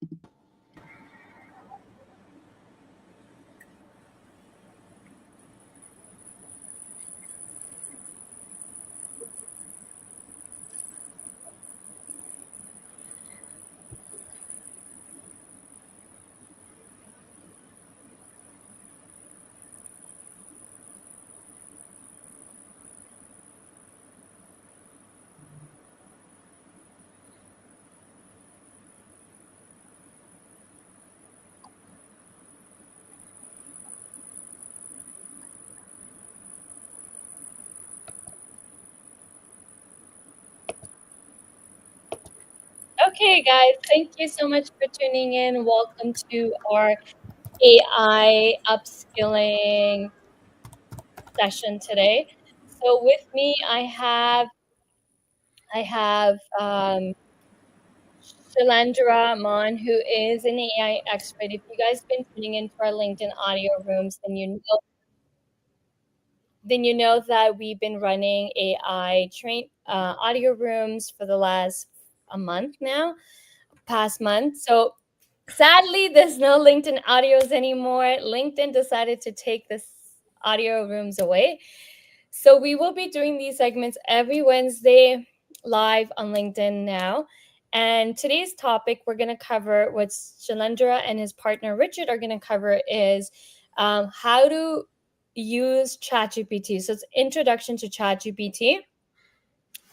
Okay, guys, thank you so much for tuning in. Welcome to our AI upskilling session today. So with me, I have Shalandra Mon, who is an AI expert. If you guys been tuning into our LinkedIn audio rooms, then you know that we've been running AI train audio rooms for the last a month now, past month. So sadly, there's no LinkedIn audios anymore. LinkedIn decided to take this audio rooms away. So we will be doing these segments every Wednesday live on LinkedIn now. And today's topic we're going to cover, what Shalendra and his partner Richard are going to cover, is how to use ChatGPT. So it's introduction to ChatGPT.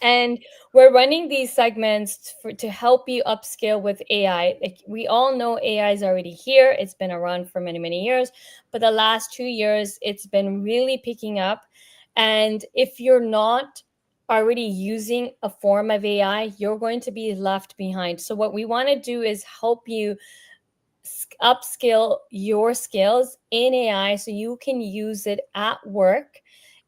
And we're running these segments to help you upskill with AI. Like, we all know AI is already here. It's been around for many, many years. But the last 2 years, it's been really picking up. And if you're not already using a form of AI, you're going to be left behind. So what we want to do is help you upskill your skills in AI so you can use it at work,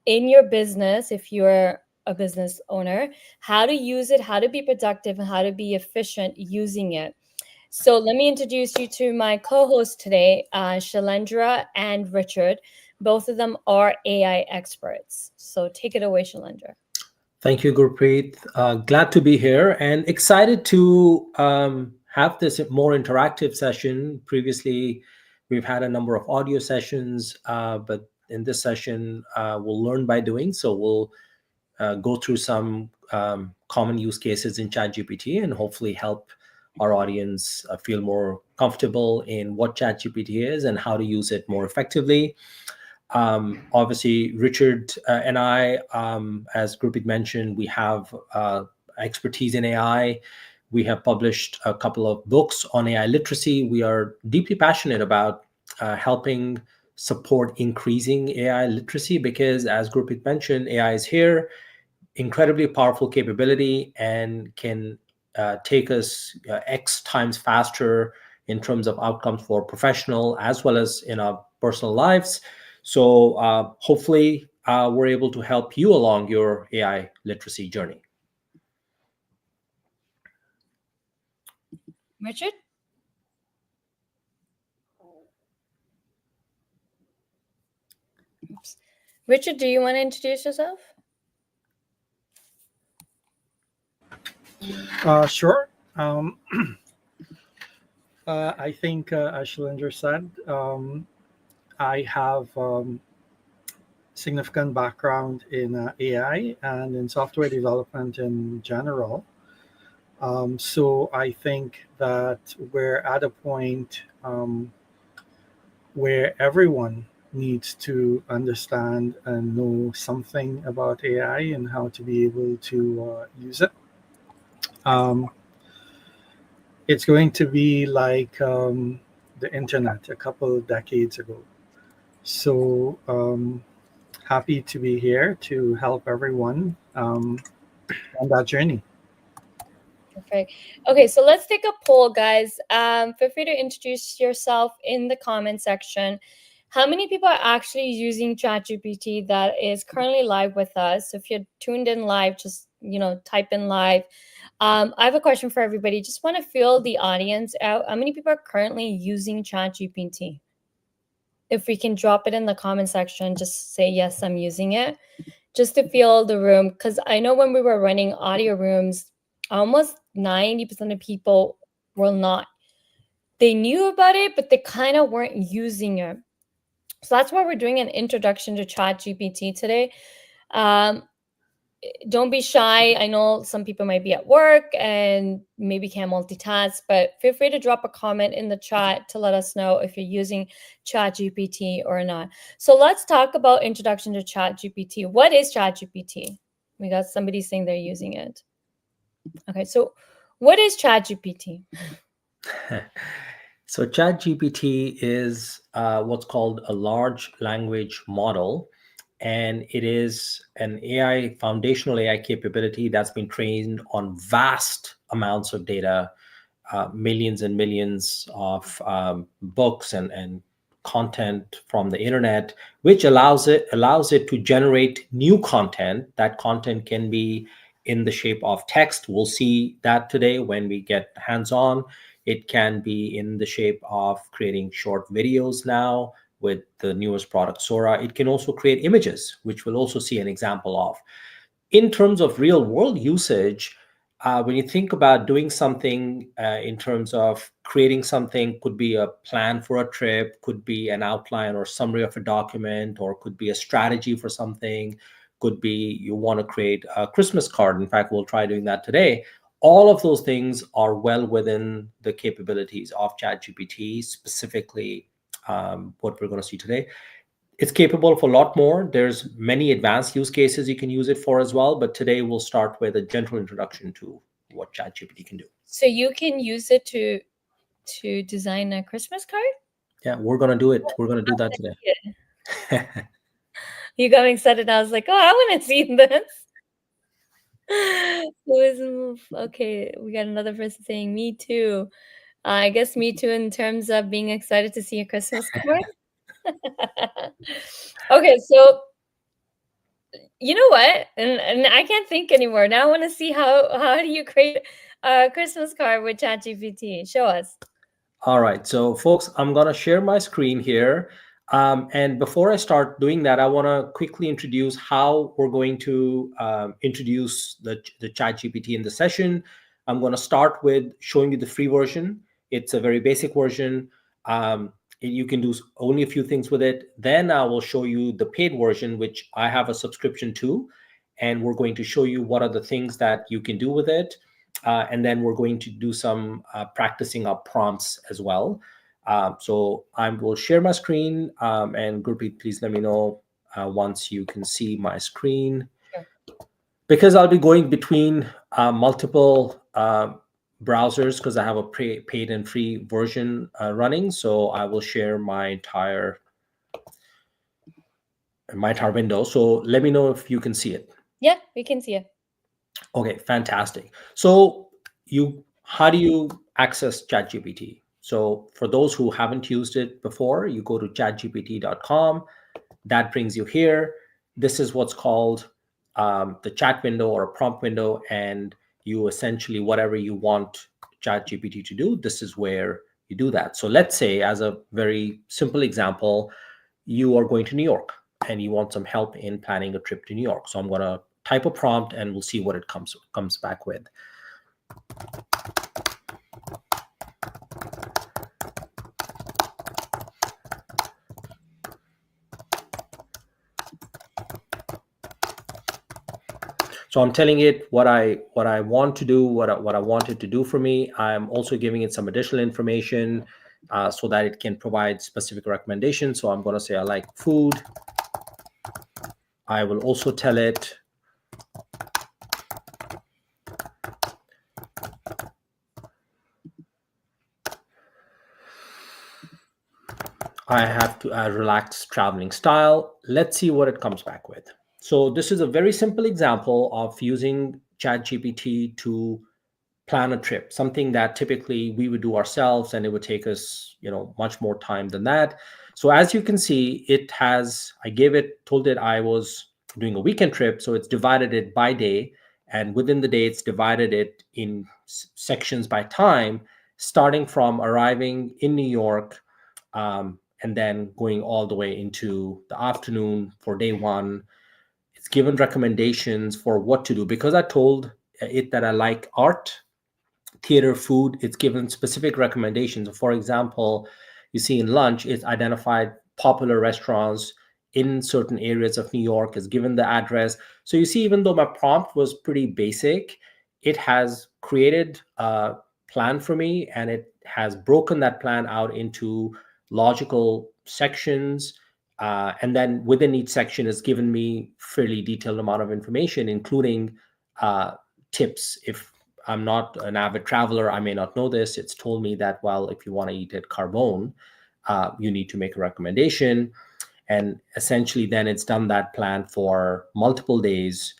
in your business, if you're a business owner, how to use it, how to be productive, and how to be efficient using it. So let me introduce you to my co-host today, Shalendra and Richard. Both of them are AI experts. So take it away, Shalendra. Thank you, Gurpreet. Glad to be here and excited to have this more interactive session. Previously, we've had a number of audio sessions, but in this session, we'll learn by doing. So we'll go through some common use cases in ChatGPT and hopefully help our audience feel more comfortable in what ChatGPT is and how to use it more effectively. Obviously, Richard and I, as Gurpreet mentioned, we have expertise in AI. We have published a couple of books on AI literacy. We are deeply passionate about helping support increasing AI literacy because, as Gurpreet mentioned, AI is here, incredibly powerful capability, and can take us X times faster in terms of outcomes for professional as well as in our personal lives. So hopefully we're able to help you along your AI literacy journey. Richard? Oops. Richard, do you want to introduce yourself? Sure. I think, as Shalinder said, I have significant background in AI and in software development in general. So I think that we're at a point where everyone needs to understand and know something about AI and how to be able to use it. Um, it's going to be like the internet a couple of decades ago. So happy to be here to help everyone on that journey. Perfect. Okay, so let's take a poll, guys. Feel free to introduce yourself in the comment section. How many people are actually using ChatGPT that is currently live with us? So if you're tuned in live, just type in live. I have a question for everybody. Just want to feel the audience out. How many people are currently using ChatGPT? If we can drop it in the comment section, just say yes, I'm using it, just to feel the room. Because I know when we were running audio rooms, almost 90% of people were not they knew about it, but they kind of weren't using it. So that's why we're doing an introduction to ChatGPT today. Um, don't be shy. I know some people might be at work and maybe can't multitask, but feel free to drop a comment in the chat to let us know if you're using ChatGPT or not. So let's talk about introduction to ChatGPT. What is ChatGPT? We got somebody saying they're using it. Okay, so what is ChatGPT? So ChatGPT is what's called a large language model, and it is an AI foundational AI capability that's been trained on vast amounts of data, millions and millions of books and content from the internet, which allows it to generate new content. That content can be in the shape of text. We'll see that today when we get hands on. It can be in the shape of creating short videos now with the newest product, Sora. It can also create images, which we'll also see an example of. In terms of real world usage, when you think about doing something in terms of creating something, could be a plan for a trip, could be an outline or summary of a document, or could be a strategy for something, could be you want to create a Christmas card. In fact, we'll try doing that today. All of those things are well within the capabilities of ChatGPT, specifically what we're going to see today. It's capable of a lot more. There's many advanced use cases you can use it for as well. But today we'll start with a gentle introduction to what ChatGPT can do. So you can use it to design a Christmas card? Yeah, we're going to do it. We're going to do that today. You got me excited. I was like, oh, I want to see this. Okay, we got another person saying me too. I guess me too in terms of being excited to see a Christmas card. Okay, so you know what? And I can't think anymore. Now I want to see how do you create a Christmas card with ChatGPT? Show us. All right, so folks, I'm going to share my screen here. And before I start doing that, I want to quickly introduce how we're going to introduce the ChatGPT in the session. I'm going to start with showing you the free version. It's a very basic version. You can do only a few things with it. Then I will show you the paid version, which I have a subscription to. And we're going to show you what are the things that you can do with it. And then we're going to do some practicing our prompts as well. So I will share my screen, and Gurpreet, please let me know once you can see my screen. Sure. Because I'll be going between multiple browsers because I have a paid and free version running. So I will share my entire window. So let me know if you can see it. Yeah, we can see it. Okay, fantastic. So how do you access ChatGPT? So for those who haven't used it before, you go to chatgpt.com. That brings you here. This is what's called the chat window or a prompt window, and you essentially, whatever you want ChatGPT to do, this is where you do that. So let's say, as a very simple example, you are going to New York and you want some help in planning a trip to New York. So I'm going to type a prompt and we'll see what it comes back with. So I'm telling it what I want to do, what I want it to do for me. I'm also giving it some additional information so that it can provide specific recommendations. So I'm going to say I like food. I will also tell it I have to relaxed traveling style. Let's see what it comes back with. So this is a very simple example of using ChatGPT to plan a trip, something that typically we would do ourselves and it would take us, much more time than that. So as you can see, told it I was doing a weekend trip. So it's divided it by day, and within the day, it's divided it in sections by time, starting from arriving in New York, and then going all the way into the afternoon for day one. It's given recommendations for what to do because I told it that I like art, theater food, it's given specific recommendations. For example, you see in lunch, it's identified popular restaurants in certain areas of New York, is given the address. So you see, even though my prompt was pretty basic, it has created a plan for me, and it has broken that plan out into logical sections. And then within each section is given me fairly detailed amount of information, including uh, tips. If I'm not an avid traveler, I may not know this. It's told me that, well, if you want to eat at Carbone, you need to make a recommendation. And essentially, then it's done that plan for multiple days,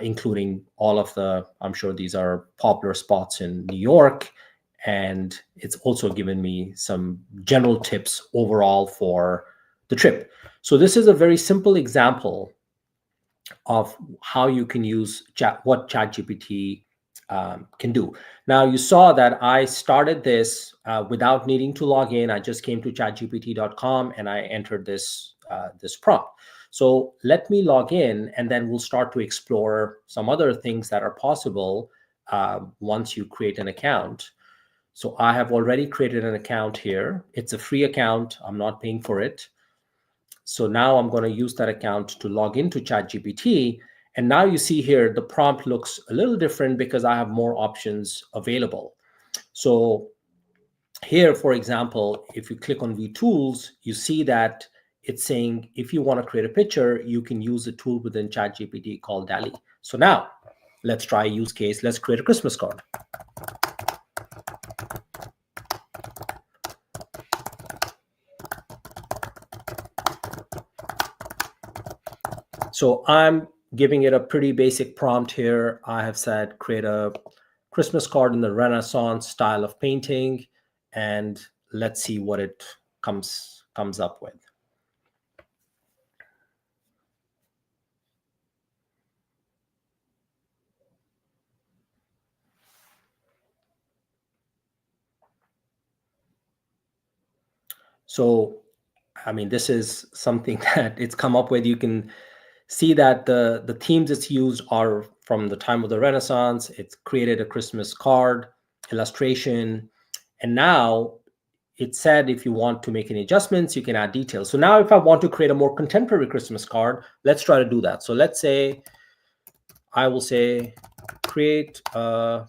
including all of the, I'm sure these are popular spots in New York. And it's also given me some general tips overall for the trip. So this is a very simple example of how you can use what ChatGPT can do. Now, you saw that I started this without needing to log in. I just came to chatgpt.com and I entered this prompt. So let me log in, and then we'll start to explore some other things that are possible once you create an account. So I have already created an account here. It's a free account. I'm not paying for it. So now I'm going to use that account to log into ChatGPT. And now you see here, the prompt looks a little different because I have more options available. So here, for example, if you click on View Tools, you see that it's saying if you want to create a picture, you can use a tool within ChatGPT called DALL-E. So now let's try a use case. Let's create a Christmas card. So I'm giving it a pretty basic prompt here. I have said create a Christmas card in the Renaissance style of painting, and let's see what it comes up with. So, I mean, this is something that it's come up with. You can see that the themes it's used are from the time of the Renaissance. It's created a Christmas card illustration, and now it said if you want to make any adjustments, you can add details. So now if I want to create a more contemporary Christmas card, let's try to do that. So let's say I will say create a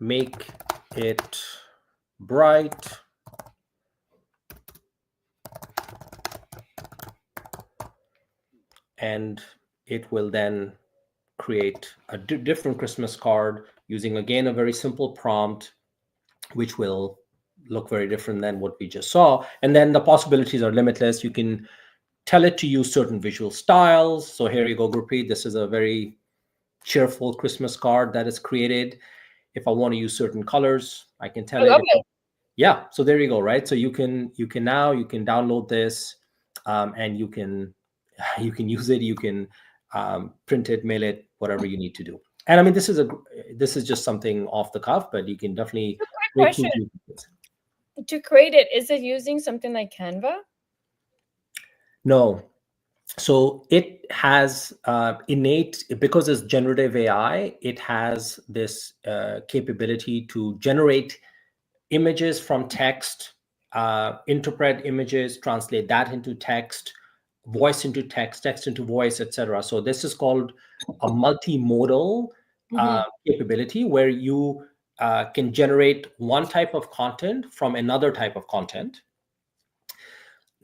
make it bright and it will then create a different Christmas card using, again, a very simple prompt, which will look very different than what we just saw. And then the possibilities are limitless. You can tell it to use certain visual styles. So here you go, Gurpreet. This is a very cheerful Christmas card that is created. If I want to use certain colors, I can tell it. Yeah, so there you go, right? So you can download this, and you can use it. You can print it, mail it, whatever you need to do. And I mean, this is just something off the cuff, but you can definitely make to create it. Is it using something like Canva? No. So it has innate, because it's generative AI, it has this capability to generate images from text, interpret images, translate that into text, voice into text, text into voice, etc. So this is called a multimodal capability, where you can generate one type of content from another type of content.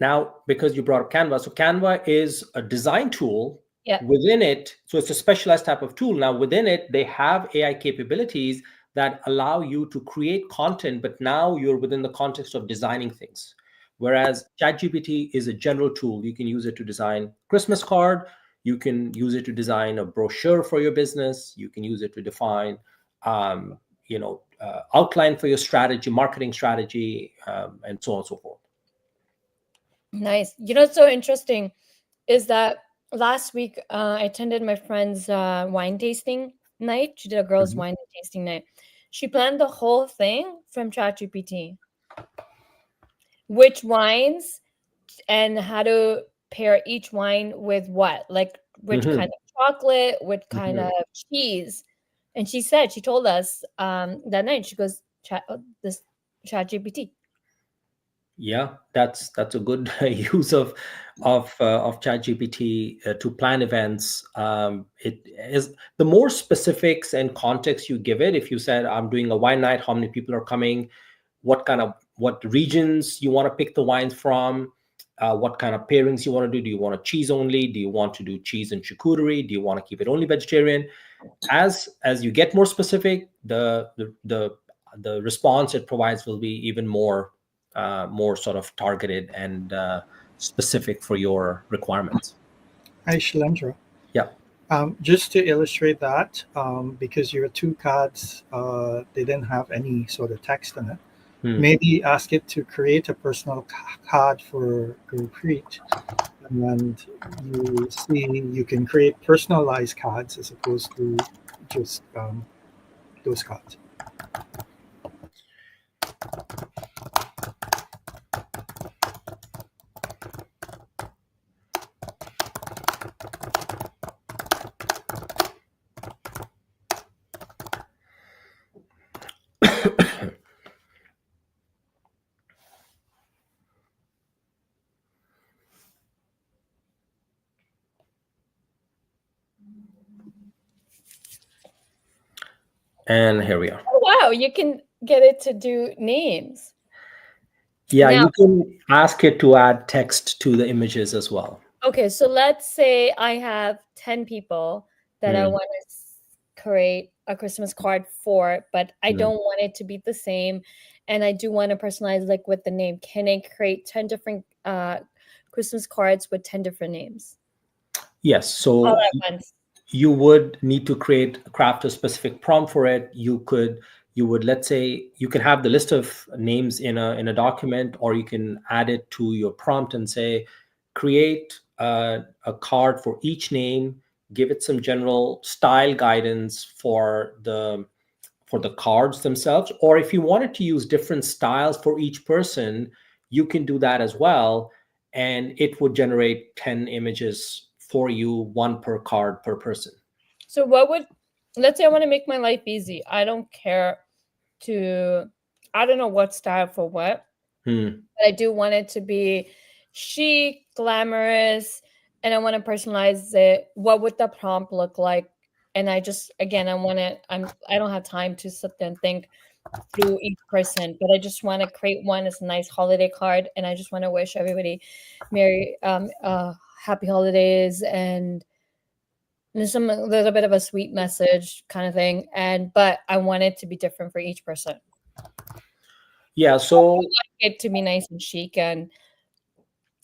Now, because you brought up Canva, so Canva is a design tool. Within it, so it's a specialized type of tool. Now, within it, they have AI capabilities that allow you to create content, but now you're within the context of designing things. Whereas ChatGPT is a general tool. You can use it to design Christmas card. You can use it to design a brochure for your business. You can use it to define, outline for your strategy, marketing strategy, and so on and so forth. Nice. You know, what's so interesting is that last week I attended my friend's wine tasting night. She did a girls' wine tasting night. She planned the whole thing from ChatGPT. Which wines and how to pair each wine with what, like which kind Hmm. of chocolate, what kind Hmm. of cheese. And she said, she told us that night, she goes, this chat GPT. Yeah, that's a good use of ChatGPT to plan events. It is the more specifics and context you give it. If you said, I'm doing a wine night, how many people are coming, what regions you want to pick the wines from, what kind of pairings you want to do. Do you want a cheese only? Do you want to do cheese and charcuterie? Do you want to keep it only vegetarian? As you get more specific, the response it provides will be even more sort of targeted and specific for your requirements. Hi, Shailendra. Yeah. Just to illustrate that, because your two cards, they didn't have any sort of text in it, Hmm. maybe ask it to create a personal card for Gurpreet. And you see, you can create personalized cards as opposed to just those cards. And here we are. Oh, wow, you can get it to do names. Yeah, Now, you can ask it to add text to the images as well. okay, so let's say I have 10 people that I Hmm. want to create a Christmas card for, but I Hmm. don't want it to be the same. And I do want to personalize, like with the name. Can I create 10 different Christmas cards with 10 different names Yes. all So at once? you would need to craft a specific prompt for it. You would, let's say, you can have the list of names in a document, or you can add it to your prompt and say, create a card for each name, give it some general style guidance for the cards themselves. Or if you wanted to use different styles for each person, you can do that as well, and it would generate 10 images for you, one per card per person. So what would, let's say I want to make my life easy. I don't care to, I don't know what style for what, Hmm. but I do want it to be chic, glamorous, and I want to personalize it. What would the prompt look like? And I just, again, I want to, I don't have time to sit there and think through each person, but I just want to create one as a nice holiday card, and I just want to wish everybody merry, happy holidays, and there's some a little bit of a sweet message kind of thing. And but I want it to be different for each person. Yeah. So It to be nice and chic and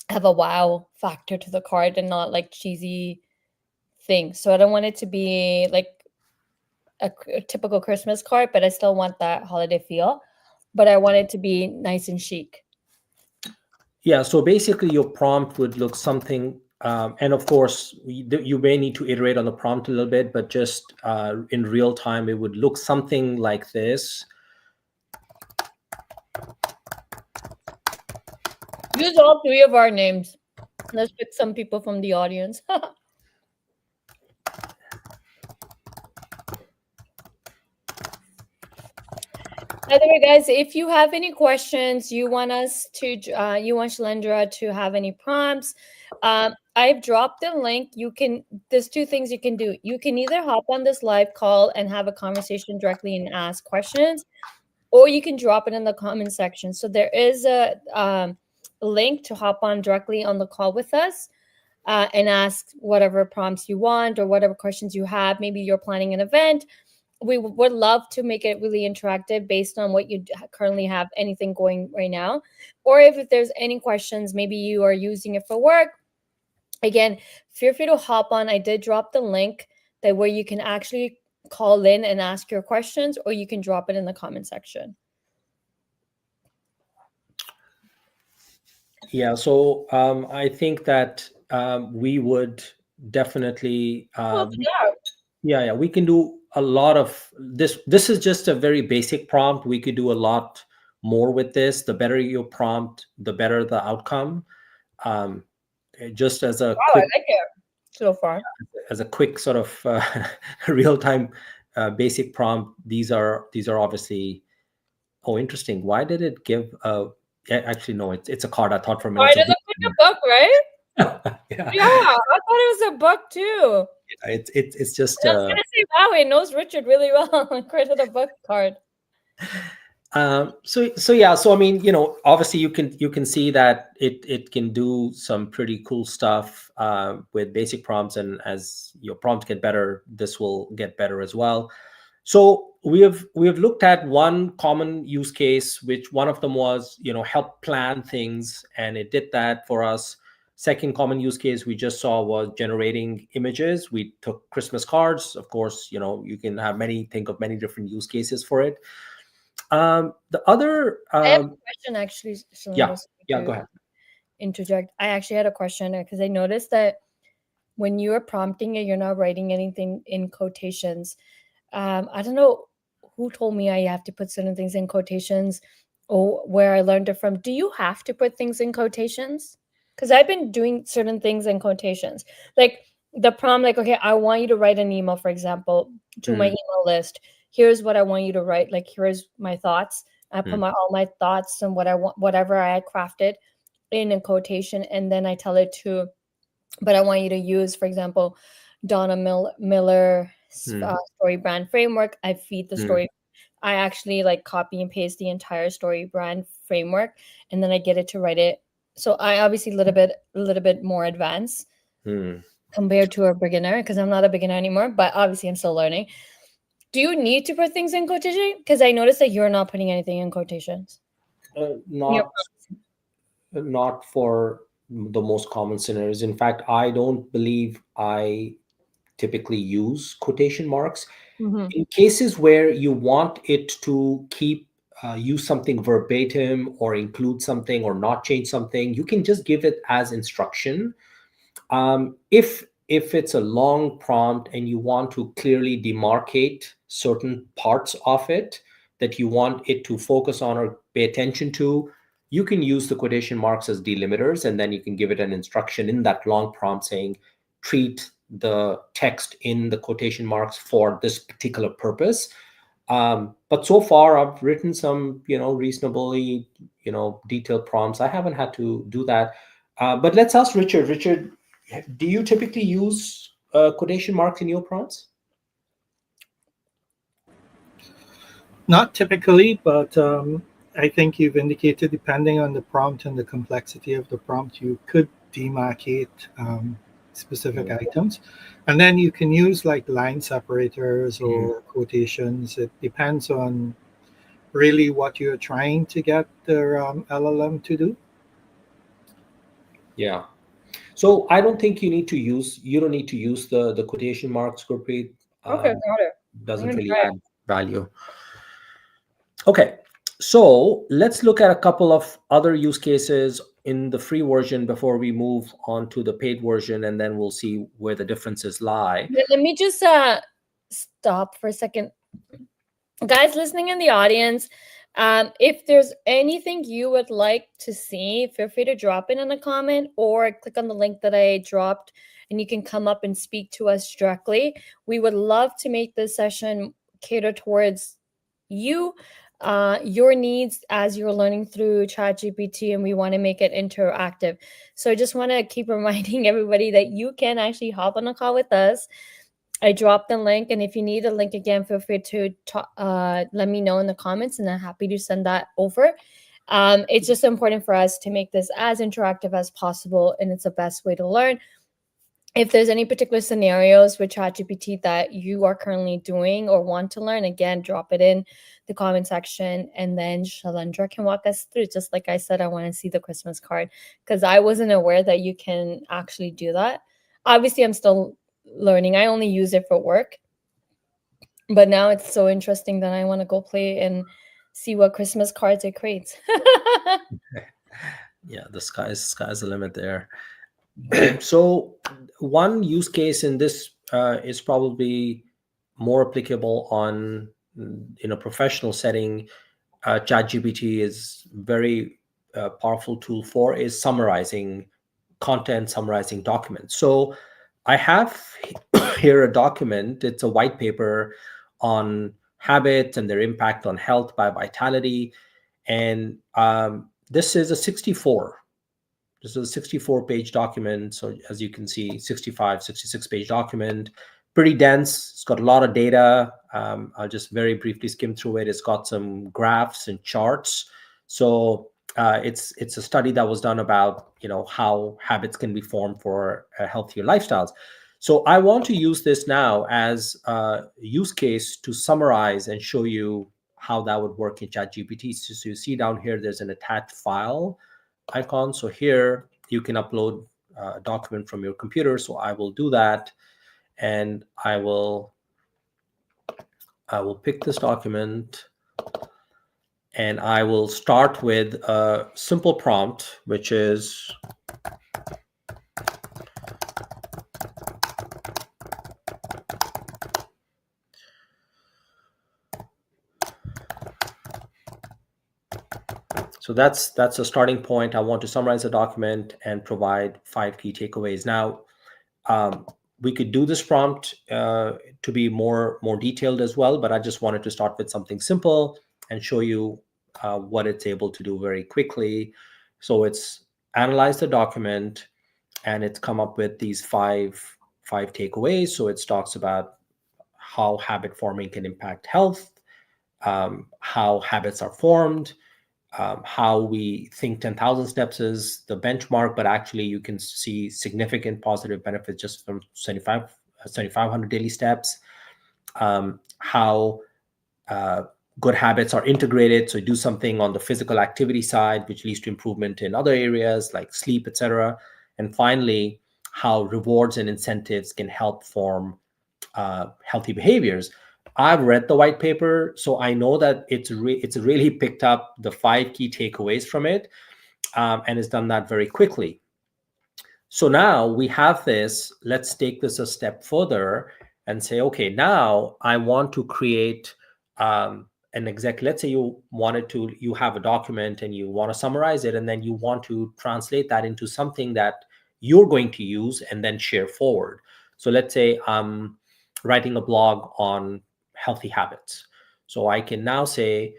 have a wow factor to the card and not like cheesy things. So I don't want it to be like a typical Christmas card, but I still want that holiday feel. But I want it to be nice and chic. yeah. So basically, your prompt would look something. And of course, you may need to iterate on the prompt a little bit, but just in real time, it would look something like this. Use all three of our names. Let's pick some people from the audience. By the way, guys, if you have any questions, you want us to, you want Shalendra to have any prompts, I've dropped the link. You can, there's two things you can do. You can either hop on this live call and have a conversation directly and ask questions, or you can drop it in the comment section. So there is a link to hop on directly on the call with us. And ask whatever prompts you want or whatever questions you have. Maybe you're planning an event. We would love to make it really interactive based on what you currently have, anything going right now. Or if there's any questions, maybe you are using it for work. Again, feel free to hop on. I did drop the link that where you can actually call in and ask your questions, or you can drop it in the comment section. Yeah, so I think that we would definitely, Oh, yeah. yeah, we can do a lot of this. This is just a very basic prompt. We could do a lot more with this. The better your prompt, the better the outcome. um, just as a Wow, I quick like it so far. sort of real time basic prompt, these are obviously. Oh, interesting. Why did it give actually no, it's a card. I thought for a minute Why it's a does book. it look like a book, right? Yeah, Yeah, I thought it was a book too. it's just I was gonna say, wow, it knows Richard really well. I created a book card. so yeah, so I mean, obviously you can see that it can do some pretty cool stuff with basic prompts, and as your prompts get better, this will get better as well. So we have looked at one common use case, which one of them was, help plan things, and it did that for us. Second common use case we just saw was generating images. We took Christmas cards. Of course, you can think of many different use cases for it. The other, I have a question actually, yeah, Shalindra, yeah, to go ahead. interject. I actually had a question because I noticed that when you are prompting it, you're not writing anything in quotations. I don't know who told me I have to put certain things in quotations or where I learned it from. Do you have to put things in quotations? Because I've been doing certain things in quotations. Like the prompt, like, okay, I want you to write an email, for example, to my Mm, email list. Here's what I want you to write. Like, here's my thoughts. I put mm, all my thoughts and what I want, whatever I had crafted in a quotation, and then I tell it to, but I want you to use, for example, Donna Miller mm, story brand framework. I feed the mm, story. I actually like copy and paste the entire story brand framework, and then I get it to write it. So I obviously a little bit more advanced mm. compared to a beginner because I'm not a beginner anymore. But obviously I'm still learning. Do you need to put things in quotation? Because I noticed that you're not putting anything in quotations. Yep. Not for the most common scenarios. In fact, I don't believe I typically use quotation marks. Mm-hmm. In cases where you want it to use something verbatim or include something or not change something, you can just give it as instruction. If it's a long prompt and you want to clearly demarcate certain parts of it that you want it to focus on or pay attention to, you can use the quotation marks as delimiters, and then you can give it an instruction in that long prompt saying, treat the text in the quotation marks for this particular purpose. But so far, I've written some, reasonably, detailed prompts. I haven't had to do that. But let's ask Richard. Richard, do you typically use quotation marks in your prompts? Not typically, but I think you've indicated, depending on the prompt and the complexity of the prompt, you could demarcate specific Mm. items. And then you can use like line separators Mm. or quotations. It depends on really what you're trying to get the LLM to do. Yeah. So I don't think you don't need to use the quotation marks, Gurpreet. Okay, Um, got it. I'm doesn't gonna really try it. add value. Okay, so let's look at a couple of other use cases in the free version before we move on to the paid version, and then we'll see where the differences lie. Let me just stop for a second. Guys listening in the audience, if there's anything you would like to see, feel free to drop it in a comment or click on the link that I dropped and you can come up and speak to us directly. We would love to make this session cater towards you, your needs as you're learning through ChatGPT, and we want to make it interactive. So I just want to keep reminding everybody that you can actually hop on a call with us. I dropped the link, and if you need a link again, feel free to let me know in the comments, and I'm happy to send that over. It's just important for us to make this as interactive as possible, and it's the best way to learn. If there's any particular scenarios with ChatGPT that you are currently doing or want to learn, again, drop it in the comment section, and then Shalendra can walk us through. Just like I said, I want to see the Christmas card because I wasn't aware that you can actually do that. Obviously, I'm still learning. I only use it for work, but now it's so interesting that I want to go play and see what Christmas cards it creates. Yeah, the sky's the limit there. So one use case in this is probably more applicable in a professional setting. ChatGPT is very powerful tool for is summarizing content summarizing document. So I have here a document. It's a white paper on habits and their impact on health by vitality. And this is a 64-page document. So as you can see, 65, 66-page document, pretty dense. It's got a lot of data. I'll just very briefly skim through it. It's got some graphs and charts. So it's a study that was done about, how habits can be formed for healthier lifestyles. So I want to use this now as a use case to summarize and show you how that would work in ChatGPT. So you see down here, there's an attached file icon. So here you can upload a document from your computer. So I will do that, and I will pick this document, and I will start with a simple prompt, which is so that's a starting point. I want to summarize the document and provide 5 key takeaways. Now, we could do this prompt to be more detailed as well, but I just wanted to start with something simple and show you what it's able to do very quickly. So it's analyzed the document, and it's come up with these five takeaways. So it talks about how habit forming can impact health, how habits are formed, how we think 10,000 steps is the benchmark, but actually you can see significant positive benefits just from 7,500 daily steps, how good habits are integrated. So do something on the physical activity side, which leads to improvement in other areas like sleep, etc. And finally, how rewards and incentives can help form healthy behaviors. I've read the white paper, so I know that it's really picked up the 5 key takeaways from it, and it's done that very quickly. So now we have this. Let's take this a step further and say, okay, now I want to create an exec. Let's say you have a document and you want to summarize it, and then you want to translate that into something that you're going to use and then share forward. So let's say I'm writing a blog on healthy habits. So I can now say,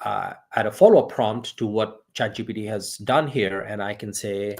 add a follow-up prompt to what ChatGPT has done here, and I can say,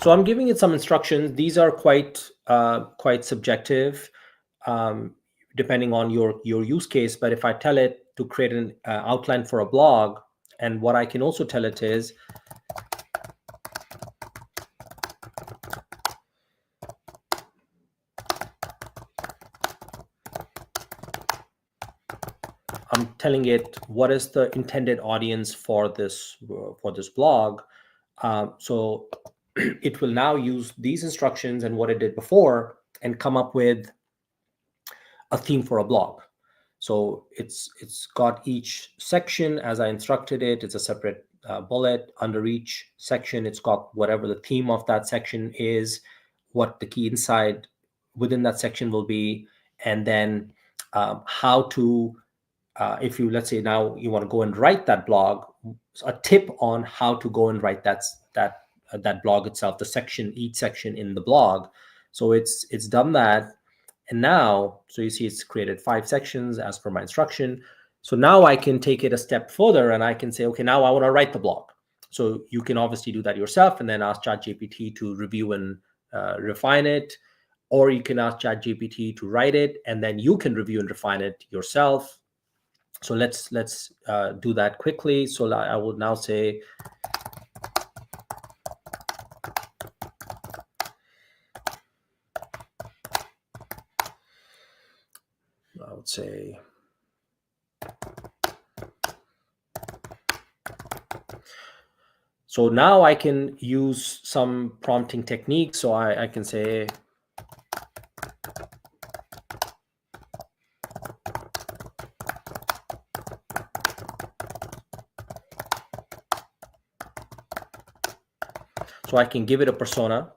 so I'm giving it some instructions. These are quite subjective, depending on your use case. But if I tell it to create an outline for a blog, and what I can also tell it is, I'm telling it what is the intended audience for this blog. So it will now use these instructions and what it did before and come up with a theme for a blog. So it's got each section as I instructed it. It's a separate bullet. Under each section, it's got whatever the theme of that section is, what the key insight within that section will be, and then how to, if you, let's say now you want to go and write that blog, a tip on how to go and write that blog itself, each section in the blog. So it's done that. And now, so you see it's created 5 sections as per my instruction. So now I can take it a step further and I can say, okay, now I want to write the blog. So you can obviously do that yourself and then ask ChatGPT to review and refine it. Or you can ask ChatGPT to write it and then you can review and refine it yourself. So let's do that quickly. So I will now say, I would say, so now I can use some prompting techniques. So I can say, so I can give it a persona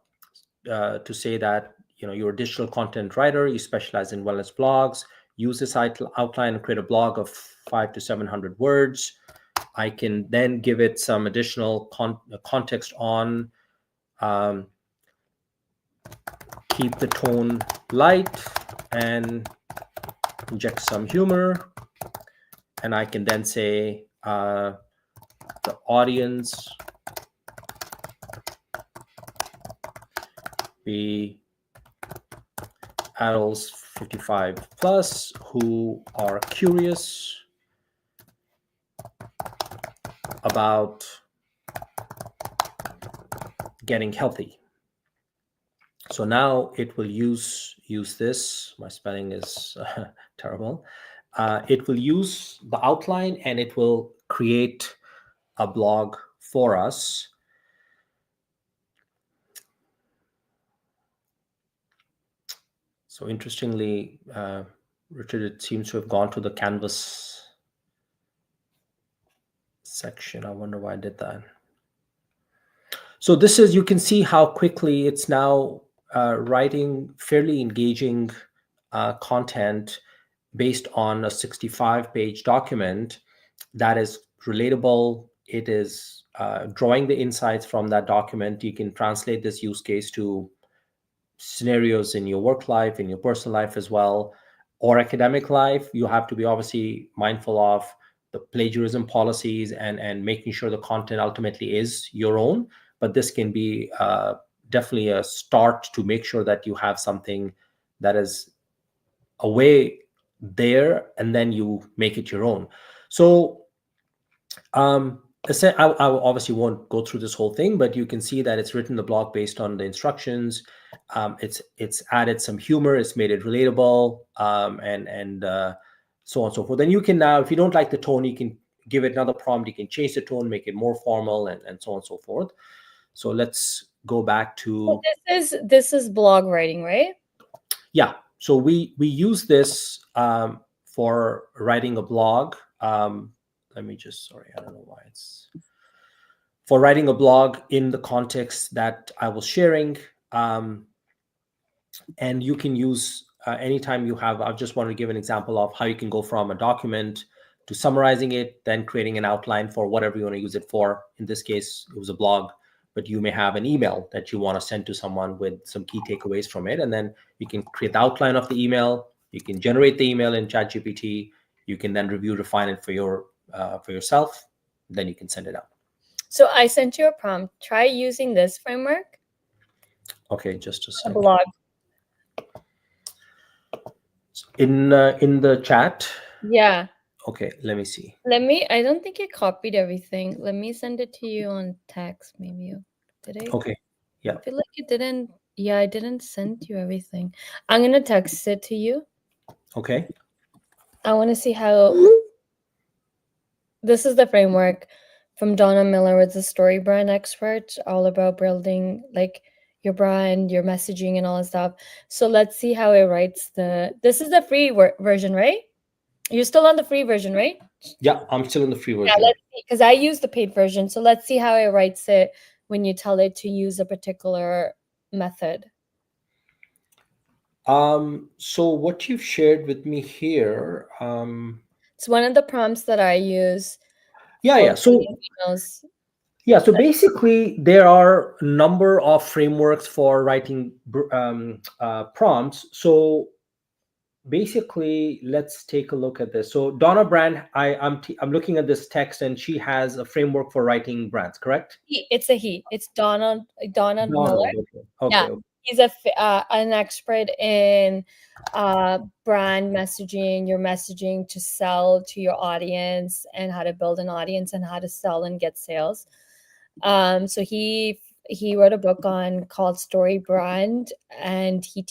to say that, you're a digital content writer, you specialize in wellness blogs, use this outline and create a blog of 500 to 700 words. I can then give it some additional context on keep the tone light and inject some humor. And I can then say the audience be adults 55 plus who are curious about getting healthy. So now it will use this. My spelling is terrible. It will use the outline and it will create a blog for us. So interestingly, Richard, it seems to have gone to the Canvas section. I wonder why I did that. So this is, you can see how quickly it's now writing fairly engaging content based on a 65-page document that is relatable. It is drawing the insights from that document. You can translate this use case to scenarios in your work life, in your personal life as well, or academic life. You have to be obviously mindful of the plagiarism policies and making sure the content ultimately is your own. But this can be definitely a start to make sure that you have something that is away there, and then you make it your own. So I obviously won't go through this whole thing, but you can see that it's written the blog based on the instructions. It's added some humor, it's made it relatable, and so on and so forth. And you can now, if you don't like the tone, you can give it another prompt. You can change the tone, make it more formal, and so on and so forth. So let's go back to. So this is blog writing, right? Yeah. So we use this for writing a blog. Let me just, sorry, I don't know why it's for writing a blog in the context that I was sharing. And you can use anytime you have, I just want to give an example of how you can go from a document to summarizing it, then creating an outline for whatever you want to use it for. In this case, it was a blog, but you may have an email that you want to send to someone with some key takeaways from it. And then you can create the outline of the email. You can generate the email in ChatGPT. You can then review, refine it for yourself. Then you can send it out. So I sent you a prompt. Try using this framework. Okay, just a second. Blog. In the chat. Yeah. Okay, let me see. I don't think it copied everything. Let me send it to you on text. Maybe did I? Okay. Yeah. I feel like it didn't. Yeah, I didn't send you everything. I'm gonna text it to you. Okay. I want to see how. This is the framework from Donna Miller with the story brand expert, all about building like your brand, your messaging, and all that stuff. So let's see how it writes this is the free version, right? You're still on the free version, right? Yeah, I'm still in the free version. Yeah, let's see, because I use the paid version. So let's see how it writes it when you tell it to use a particular method. So what you've shared with me here, it's one of the prompts that I use. Yeah. So emails. Yeah, so basically there are a number of frameworks for writing prompts. So basically, let's take a look at this. So Donna Brand, I'm looking at this text, and she has a framework for writing brands, correct? It's a he. It's Donna Miller. Okay. Yeah, he's an expert in brand messaging, your messaging to sell to your audience, and how to build an audience and how to sell and get sales. So he wrote a book on called Story Brand, and he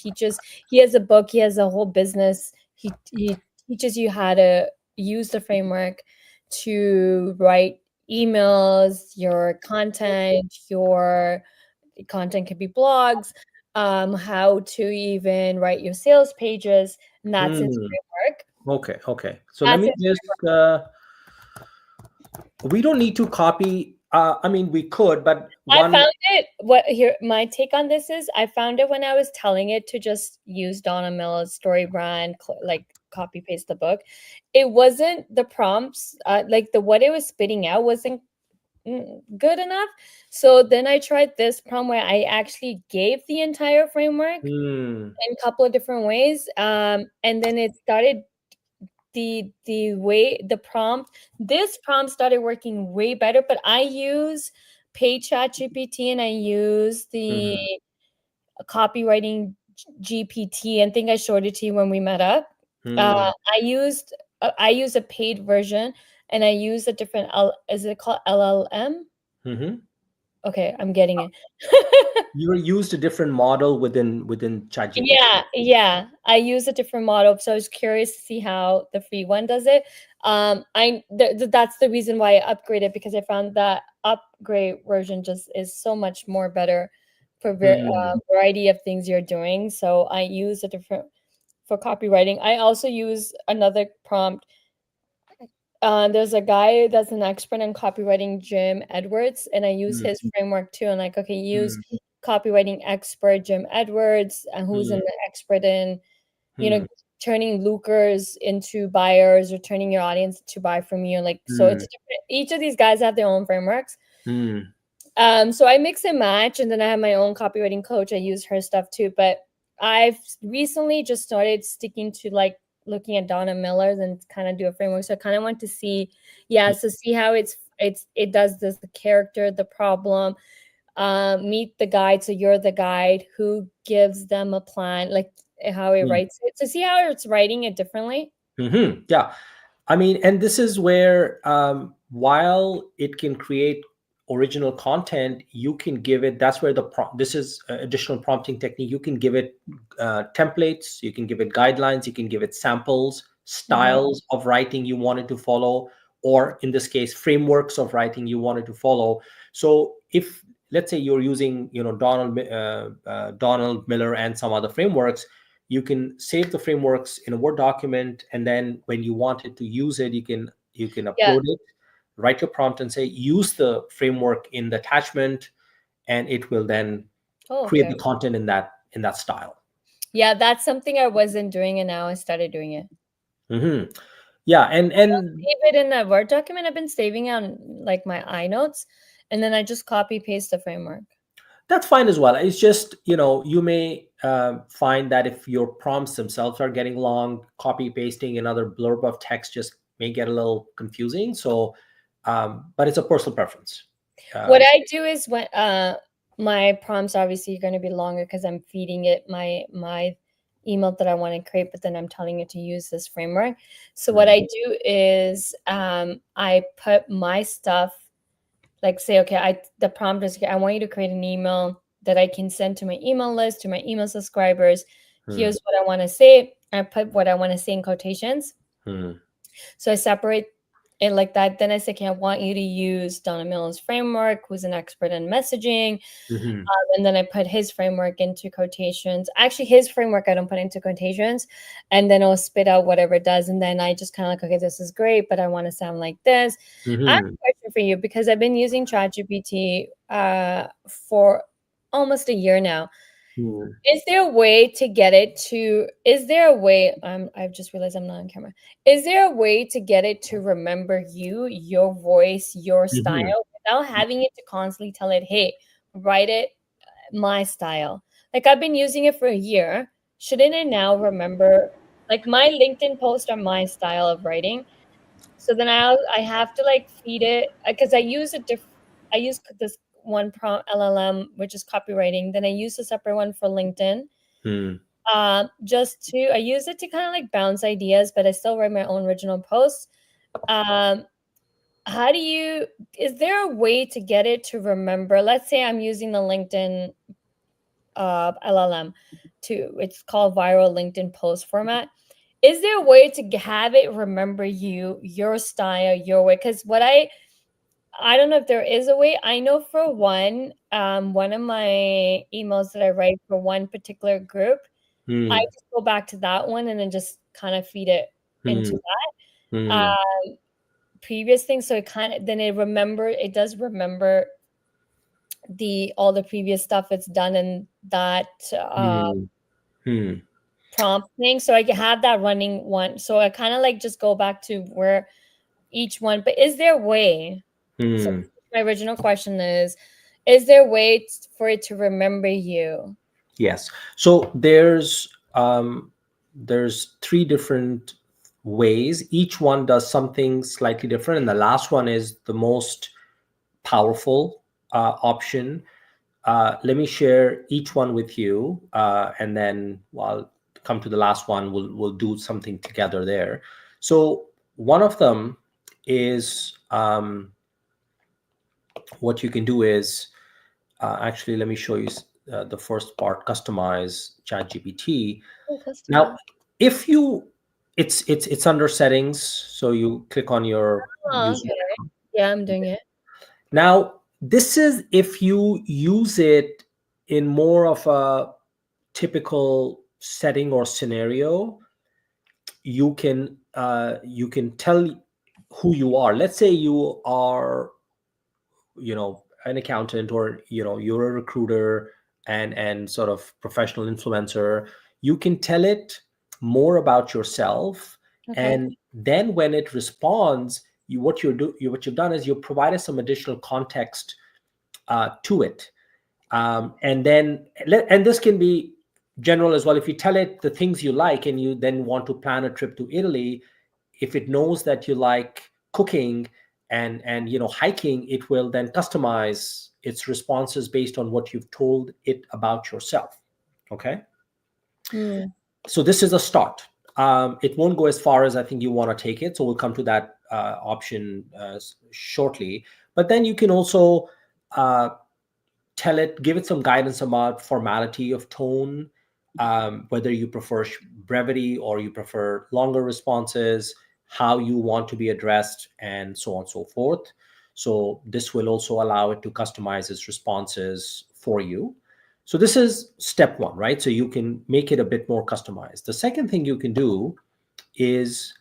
has a book, he has a whole business. He teaches you how to use the framework to write emails, your content could be blogs, how to even write your sales pages, and that's his Hmm. framework. Okay, okay. So let That's me his just, we don't need to copy, I mean, we could, but I one, found it. What here? My take on this is, I found it when I was telling it to just use Donna Miller's story brand, like copy paste the book. It wasn't the prompts, like the what it was spitting out wasn't good enough. So then I tried this prompt where I actually gave the entire framework hmm, in a couple of different ways, and then it started the way the prompt this prompt started working way better. But I use paid chat gpt, and I use the hmm, copywriting gpt, and think I showed it to you when we met up. hmm, I used a paid version, and I used a different is it called llm? hmm. Okay, I'm getting it. You used a different model within ChatGPT. Yeah, yeah. I use a different model, so I was curious to see how the free one does it. That's the reason why I upgraded, because I found that upgrade version just is so much more better for Hmm, variety of things you're doing. So I use a different for copywriting. I also use another prompt. There's a guy that's an expert in copywriting, Jim Edwards, and I use hmm, his framework too. And like, okay, use hmm, copywriting expert Jim Edwards, who's hmm, an expert in, you know, hmm, turning lookers into buyers or turning your audience to buy from you. Like, so hmm, it's different. Each of these guys have their own frameworks. hmm, So I mix and match, and then I have my own copywriting coach. I use her stuff too. But I've recently just started sticking to like looking at Donna Miller's and kind of do a framework. So I kind of want to see, yeah, so see how it does this, the character, the problem, meet the guide. So you're the guide who gives them a plan, like how it hmm, writes it. So see how it's writing it differently. yeah. I mean, and this is where, while it can create original content, you can give it. That's where this is additional prompting technique. You can give it templates, you can give it guidelines, you can give it samples, Mhm. styles of writing you wanted to follow, or in this case, frameworks of writing you wanted to follow. So if, let's say, you're using, Donald Miller and some other frameworks, you can save the frameworks in a Word document, and then when you wanted to use it, you can Yeah. upload it, write your prompt and say use the framework in the attachment, and it will then Oh, create okay. the content in that style. Yeah, that's something I wasn't doing, and now I started doing it. Hmm. Yeah, and Save it in a Word document. I've been saving on like my iNotes, and then I just copy paste the framework. that's fine as well. It's just, you may find that if your prompts themselves are getting long, copy pasting another blurb of text just may get a little confusing. So, but it's a personal preference. What Um, I do is when my prompts obviously are going to be longer because I'm feeding it my email that I want to create, but then I'm telling it to use this framework. So what I do is I put my stuff, like say, okay, the prompt is, okay, I want you to create an email that I can send to my email list, to my email subscribers. hmm, Here's what I want to say. I put what I want to say in quotations. hmm, So I separate it like that. Then I say, okay, I want you to use Donna Miller's framework, who's an expert in messaging. hmm, And then I put his framework into quotations. Actually, his framework I don't put into quotations, and then it'll spit out whatever it does. And then I just kind of like, okay, this is great, but I want to sound like this. I have hmm, a question for you, because I've been using ChatGPT for almost a year now. hmm, Is there a way to get it to? Is there a way? I've just realized I'm not on camera. Is there a way to get it to remember you, your voice, your hmm. style, without having it to constantly tell it, "Hey, write it my style"? Like I've been using it for a year. Shouldn't it now remember? Like my LinkedIn posts are my style of writing. So then I have to like feed it, because I use this. one prompt LLM, which is copywriting. Then I use a separate one for LinkedIn. Hmm. I use it to kind of like bounce ideas, but I still write my own original posts. Um, how do you, is there a way to get it to remember? Let's say I'm using the LinkedIn LLM it's called viral LinkedIn post format. Is there a way to have it remember you, your style, your way? Because I don't know if there is a way. I know for one of my emails that I write for one particular group, I Hmm. just go back to that one and then just kind of feed it into Hmm. that Hmm. previous thing. So it does remember the all the previous stuff it's done in that Hmm. Hmm. prompt thing. So I can have that running one. So I kind of like just go back to where each one. But is there a way? So Hmm. my original question is there a way for it to remember you? Yes. So there's three different ways. Each one does something slightly different, and the last one is the most powerful option. Let me share each one with you, and then I'll come to the last one. We'll do something together there. So one of them is what you can do is actually let me show you the first part. Customize ChatGPT. Oh, Now, customer. if you it's under settings, so you click on your Oh, user. okay. Yeah, I'm doing it. Now, this is if you use it in more of a typical setting or scenario, you can tell who you are. Let's say you are, an accountant, or you're a recruiter and sort of professional influencer. You can tell it more about yourself, Okay. and then when it responds, what you've done is you've provided some additional context to it. And this can be general as well. If you tell it the things you like and you then want to plan a trip to Italy, if it knows that you like cooking and hiking, it will then customize its responses based on what you've told it about yourself. Okay, Hmm. so this is a start. It won't go as far as I think you want to take it, so we'll come to that option shortly. But then you can also uh, give it some guidance about formality of tone, whether you prefer brevity or you prefer longer responses, how you want to be addressed, and so on and so forth. So this will also allow it to customize its responses for you. So this is step one, right? So you can make it a bit more customized. The second thing you can do is,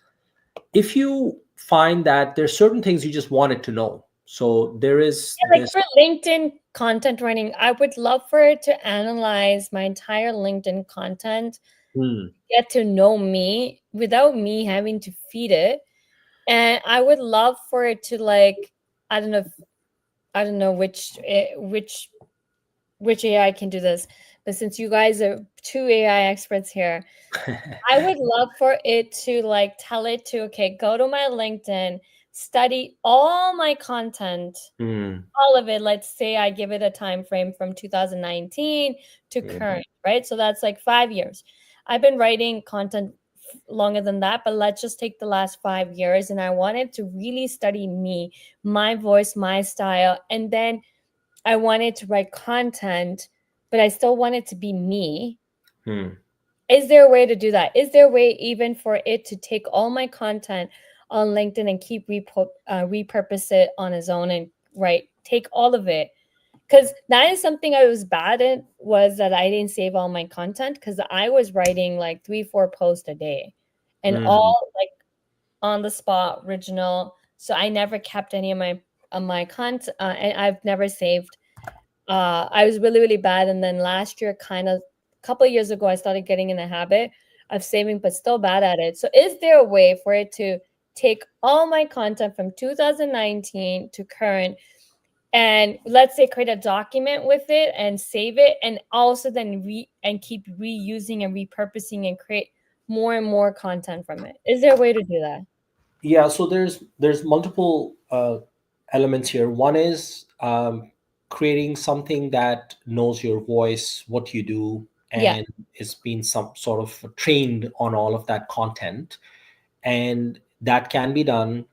if you find that there's certain things you just want it to know. So there is Yeah, like this. for LinkedIn content writing, I would love for it to analyze my entire LinkedIn content, Hmm. get to know me without me having to feed it. And I would love for it to like, I don't know if, I don't know which AI can do this, but since you guys are two AI experts here, I would love for it to like tell it to, okay, go to my LinkedIn, study all my content, Hmm. all of it. Let's say I give it a time frame from 2019 to Hmm. current, right? So that's like 5 years. I've been writing content longer than that, but let's just take the last 5 years. And I wanted to really study me, my voice, my style. And then I wanted to write content, but I still wanted to be me. Hmm. Is there a way to do that? Is there a way even for it to take all my content on LinkedIn and keep repurpose it on its own and take all of it? Because that is something I was bad at, was that I didn't save all my content because I was writing like 3-4 posts a day and Hmm. all like on the spot original. So I never kept any of my content, and I've never saved. I was really, really bad. And then last year, kind of a couple of years ago, I started getting in the habit of saving, but still bad at it. So is there a way for it to take all my content from 2019 to current and let's say create a document with it and save it and also then keep reusing and repurposing and create more and more content from it? Is there a way to do that? Yeah, so there's multiple elements here. One is creating something that knows your voice, what you do, Yeah. and is being some sort of trained on all of that content. And that can be done.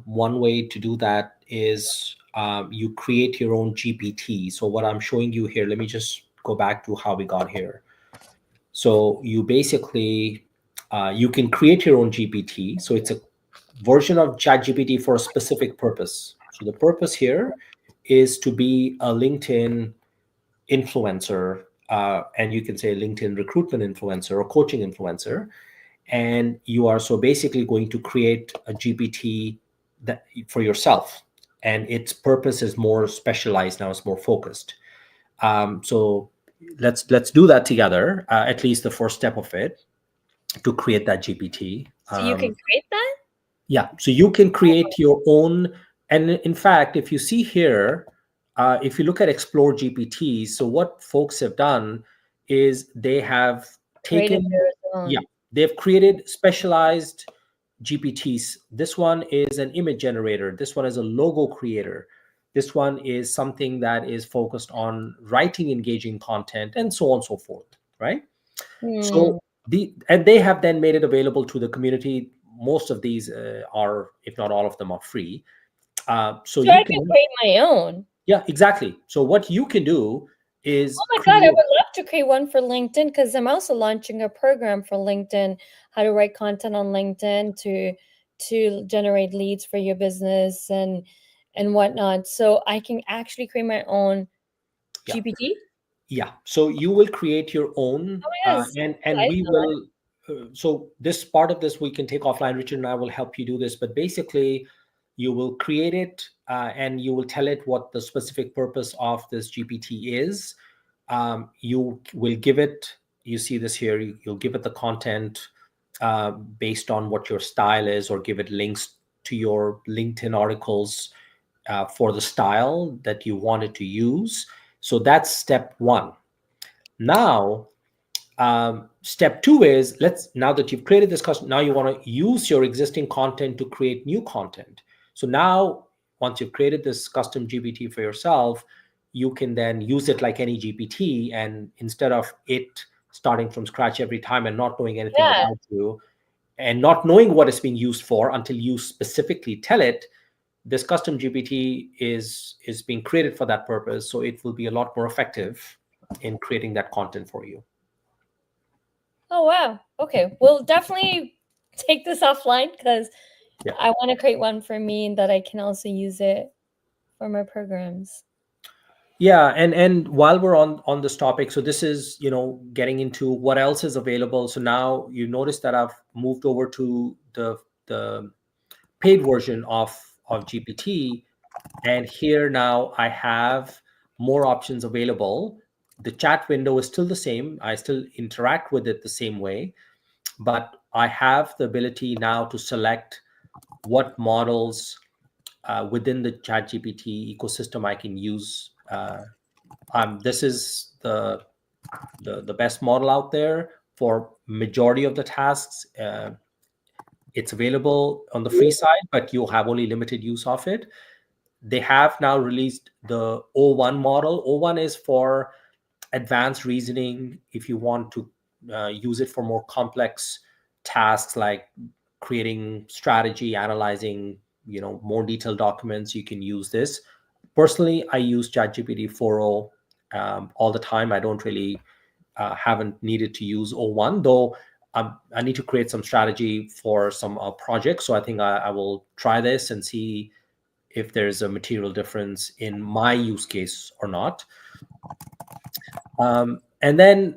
One way to do that is you create your own GPT. So what I'm showing you here, let me just go back to how we got here. So you basically you can create your own GPT. So it's a version of ChatGPT for a specific purpose. So the purpose here is to be a LinkedIn influencer, and you can say LinkedIn recruitment influencer or coaching influencer. And you are so basically going to create a GPT that for yourself, and its purpose is more specialized now. It's more focused. So let's do that together. At least the first step of it to create that GPT. So you can create that? Yeah, so you can create your own. And in fact, if you see here, if you look at Explore GPT, so what folks have done is they have Created taken, their yeah, own. they've created specialized GPTs. This one is an image generator. This one is a logo creator. This one is something that is focused on writing engaging content and so on and so forth, right? Hmm. So and they have then made it available to the community. Most of these are, if not all of them, are free. So So I you can can, create my own. yeah, exactly. So what you can do Oh is my God, I create, would love to create one for LinkedIn because I'm also launching a program for LinkedIn, how to write content on LinkedIn to generate leads for your business and whatnot. So I can actually create my own yeah, GPT. yeah. So you will create your own, Oh my God, and I we saw that. will. So this part of this we can take offline. Richard and I will help you do this. But basically, you will create it, and you will tell it what the specific purpose of this GPT is. You will give it. You see this here. You'll give it the content based on what your style is, or give it links to your LinkedIn articles for the style that you wanted to use. So that's step one. Now, step two is, let's, now that you've created this custom, now you want to use your existing content to create new content. So now, once you've created this custom GPT for yourself, you can then use it like any GPT. And instead of it starting from scratch every time and not knowing anything Yeah. about you and not knowing what it's being used for until you specifically tell it, this custom GPT is being created for that purpose. So it will be a lot more effective in creating that content for you. Oh wow. Okay. We'll definitely take this offline because Yeah. I want to create one for me that I can also use it for my programs. Yeah, and while we're on this topic, so this is, getting into what else is available. So now you notice that I've moved over to the paid version of GPT, and here now I have more options available. The chat window is still the same. I still interact with it the same way, but I have the ability now to select what models within the ChatGPT ecosystem I can use. This is the best model out there for majority of the tasks. It's available on the free side, but you'll have only limited use of it. They have now released the O1 model. O1 is for advanced reasoning. If you want to use it for more complex tasks like creating strategy, analyzing, more detailed documents, you can use this. Personally, I use ChatGPT 4.0 all the time. I don't really haven't needed to use O1, though. I need to create some strategy for some projects, so I think I will try this and see if there's a material difference in my use case or not. And then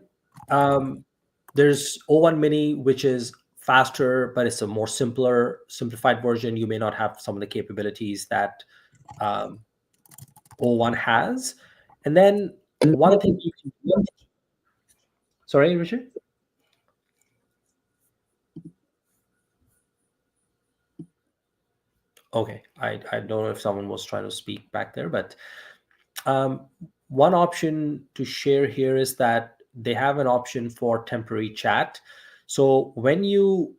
there's O1 Mini, which is faster, but it's a more simplified version. You may not have some of the capabilities that um, O1 has. And then one thing you can do, sorry, Richard? Okay, I don't know if someone was trying to speak back there, but um, one option to share here is that they have an option for temporary chat. So when you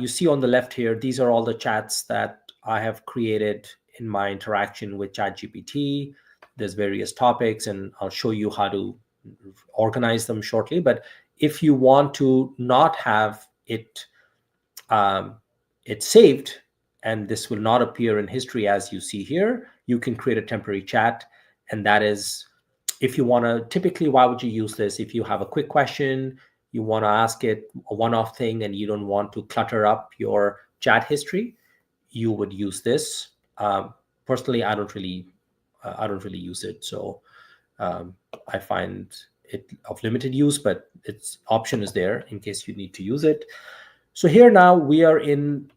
see on the left here, these are all the chats that I have created in my interaction with ChatGPT. There's various topics, and I'll show you how to organize them shortly. But if you want to not have it it's saved, and this will not appear in history as you see here, you can create a temporary chat. And that is, if you want to, typically, why would you use this? If you have a quick question, you want to ask it a one-off thing, and you don't want to clutter up your chat history, you would use this. Personally, I don't really use it, so I find it of limited use, but its option is there in case you need to use it. So here now we are in,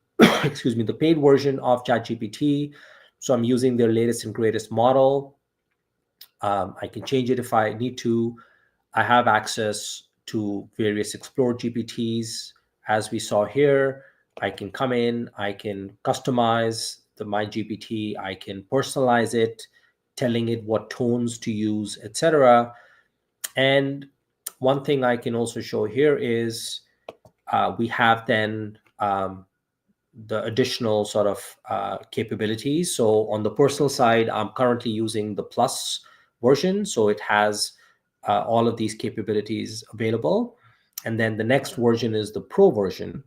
excuse me, the paid version of ChatGPT. So I'm using their latest and greatest model. I can change it if I need to. I have access to various Explore GPTs, as we saw here. I can come in, I can customize my GPT, I can personalize it, telling it what tones to use, etc. And one thing I can also show here is we have then the additional sort of capabilities. So on the personal side, I'm currently using the Plus version, so it has all of these capabilities available. And then the next version is the Pro version,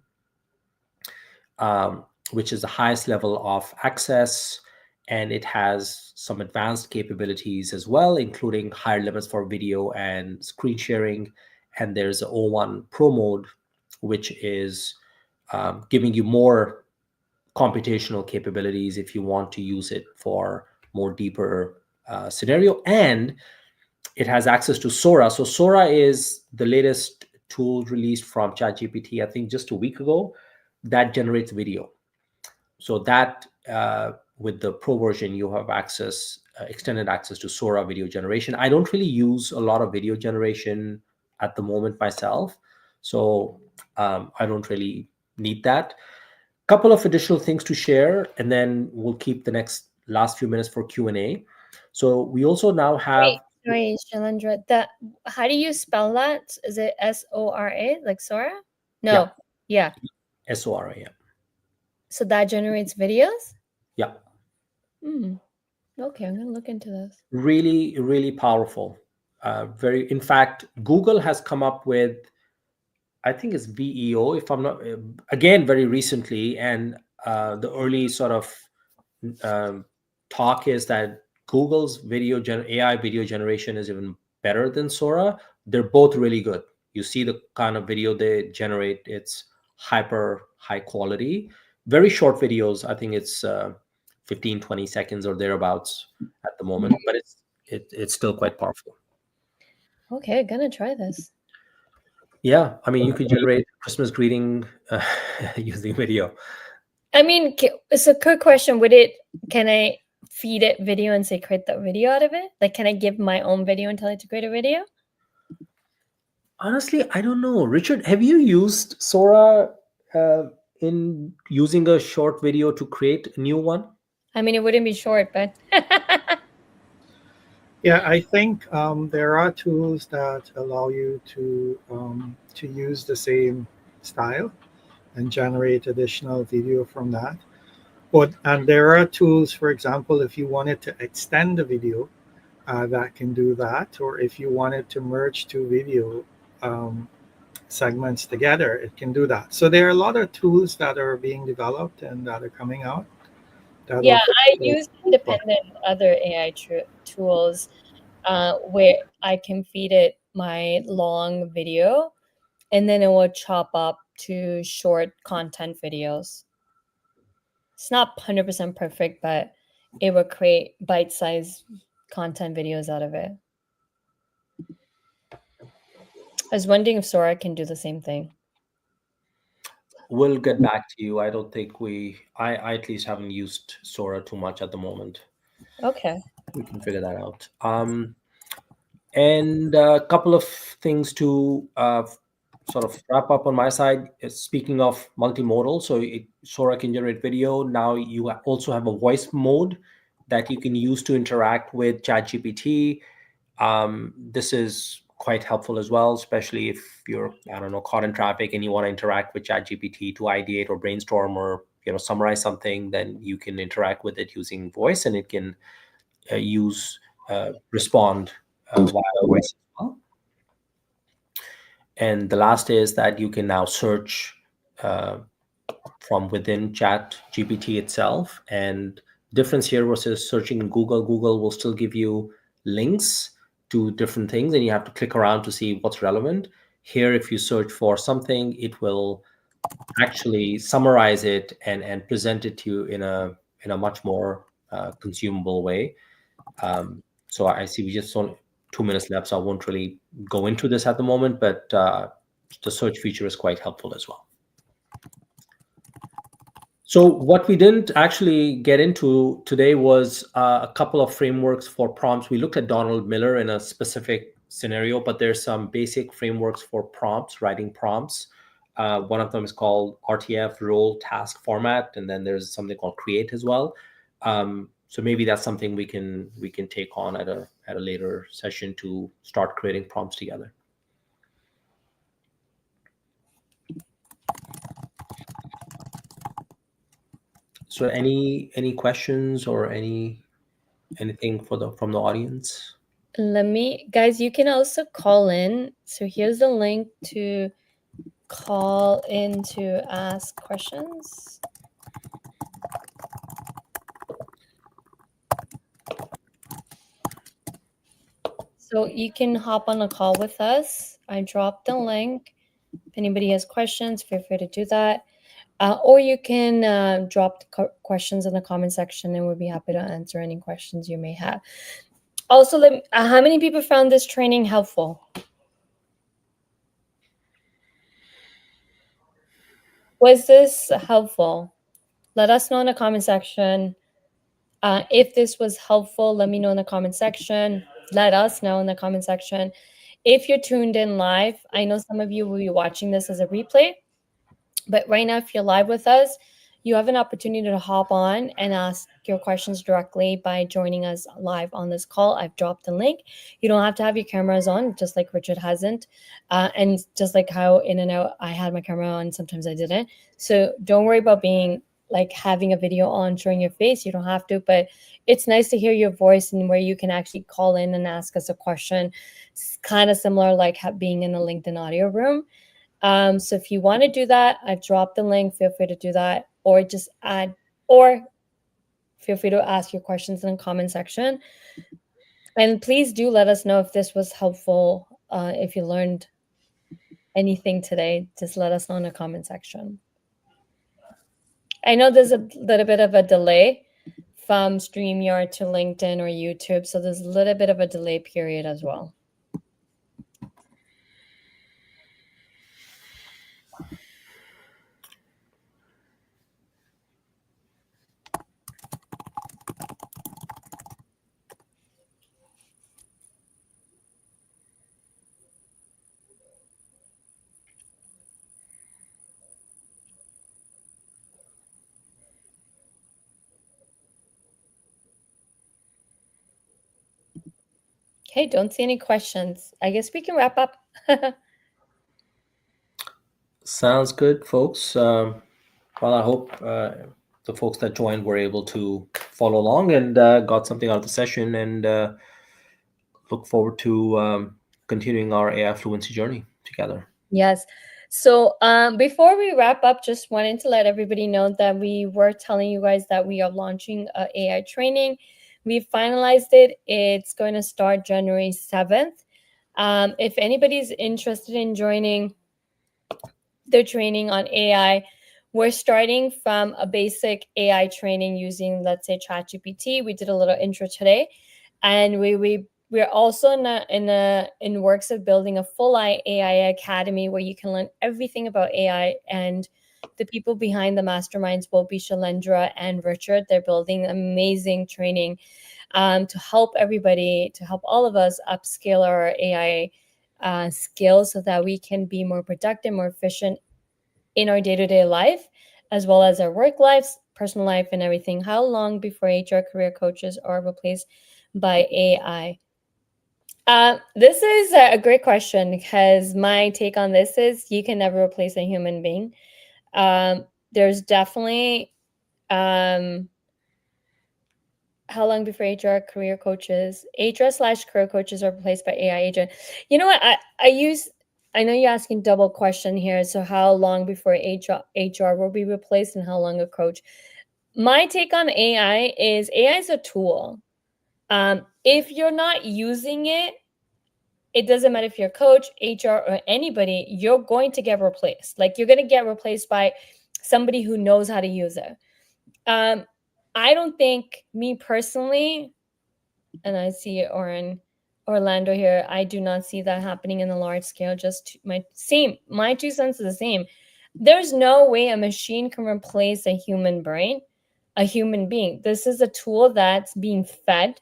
which is the highest level of access, and it has some advanced capabilities as well, including higher limits for video and screen sharing. And there's a O1 Pro mode, which is giving you more computational capabilities if you want to use it for more deeper scenario. And it has access to Sora. So Sora is the latest tool released from ChatGPT, I think just a week ago, that generates video. So that with the Pro version, you have access, extended access to Sora video generation. I don't really use a lot of video generation at the moment myself, so I don't really need that. Couple of additional things to share, and then we'll keep the last few minutes for Q&A. So we also now have... Sorry, Shailendra. How do you spell that? Is it Sora, like Sora? No. Yeah. Sora, yeah. So that generates videos? Yeah. Okay, I'm gonna look into this. Really, really powerful. In fact, Google has come up with, I think it's VEO, if I'm not, again, very recently. And the early sort of talk is that Google's AI video generation is even better than Sora. They're both really good. You see the kind of video they generate, it's hyper high quality, very short videos. I think it's 15, 20 seconds or thereabouts at the moment, but it's still quite powerful. Okay, gonna try this. Yeah, I mean, you could generate Christmas greeting using video. I mean, it's a good question. Can I feed it video and say create the video out of it? Like, can I give my own video and tell it to create a video? Honestly, I don't know. Richard, have you used Sora in using a short video to create a new one? I mean, it wouldn't be short, but Yeah, I think there are tools that allow you to use the same style and generate additional video from that. And there are tools, for example, if you wanted to extend the video, that can do that. Or if you wanted to merge two video segments together, it can do that. So there are a lot of tools that are being developed and that are coming out. yeah, I use independent other AI tools where I can feed it my long video, and then it will chop up to short content videos. It's not 100% perfect, but it will create bite-sized content videos out of it. I was wondering if Sora can do the same thing. We'll get back to you. I don't think I at least haven't used Sora too much at the moment. Okay. We can figure that out. And a couple of things to sort of wrap up on my side. Speaking of multimodal, so Sora can generate video. Now you also have a voice mode that you can use to interact with ChatGPT. This is quite helpful as well, especially if you're, I don't know, caught in traffic and you want to interact with ChatGPT to ideate or brainstorm or summarize something. Then you can interact with it using voice, and it can use respond via voice as well. And the last is that you can now search from within ChatGPT itself. And difference here versus searching in Google, Google will still give you links to different things and you have to click around to see what's relevant. Here, if you search for something, it will actually summarize it and present it to you in a much more consumable way. So I see we just only 2 minutes left, so I won't really go into this at the moment, but the search feature is quite helpful as well. So what we didn't actually get into today was a couple of frameworks for prompts. We looked at Donald Miller in a specific scenario, but there's some basic frameworks for prompts, writing prompts. One of them is called RTF, role task format, and then there's something called create as well. So maybe that's something we can take on at a later session to start creating prompts together. So any questions or anything from the audience? Guys, you can also call in. So here's the link to call in to ask questions. So you can hop on a call with us. I dropped the link. If anybody has questions, feel free to do that. Or you can drop the questions in the comment section and we'll be happy to answer any questions you may have. Also, how many people found this training helpful? Was this helpful? Let us know in the comment section. If this was helpful, let me know in the comment section. Let us know in the comment section. If you're tuned in live, I know some of you will be watching this as a replay, but right now, if you're live with us, you have an opportunity to hop on and ask your questions directly by joining us live on this call. I've dropped the link. You don't have to have your cameras on, just like Richard hasn't. And just like how in and out, I had my camera on, sometimes I didn't. So don't worry about being like having a video on showing your face. You don't have to, but it's nice to hear your voice and where you can actually call in and ask us a question. It's kind of similar like being in the LinkedIn audio room. So if you want to do that, I've dropped the link. Feel free to do that, or just add, or feel free to ask your questions in the comment section. And please do let us know if this was helpful. If you learned anything today, just let us know in the comment section. I know there's a little bit of a delay from StreamYard to LinkedIn or YouTube, so there's a little bit of a delay period as well. Okay, don't see any questions. I guess we can wrap up. Sounds good, folks. Well, I hope the folks that joined were able to follow along and got something out of the session, and look forward to continuing our AI fluency journey together. Yes. So before we wrap up, just wanted to let everybody know that we were telling you guys that we are launching AI training. We finalized it. It's going to start January 7th. If anybody's interested in joining the training on AI, we're starting from a basic AI training using, let's say, ChatGPT. We did a little intro today, and we're also in works of building a full AI academy where you can learn everything about AI. And the people behind the masterminds will be Shalendra and Richard. They're building amazing training to help everybody, to help all of us upskill our AI skills so that we can be more productive, more efficient in our day-to-day life, as well as our work lives, personal life, and everything. How long before HR career coaches are replaced by AI? This is a great question, because my take on this is you can never replace a human being. There's definitely how long before HR/career coaches are replaced by AI agent? You know what? I know you're asking double question here. So how long before HR will be replaced and how long a coach? My take on AI is a tool. If you're not using it, it doesn't matter if you're a coach, HR, or anybody, you're going to get replaced. Like you're going to get replaced by somebody who knows how to use it. Um, I don't think, me personally, and I see Orlando here, I do not see that happening in a large scale. Just my 2 cents is the same. There's no way a machine can replace a human brain, a human being. This is a tool that's being fed.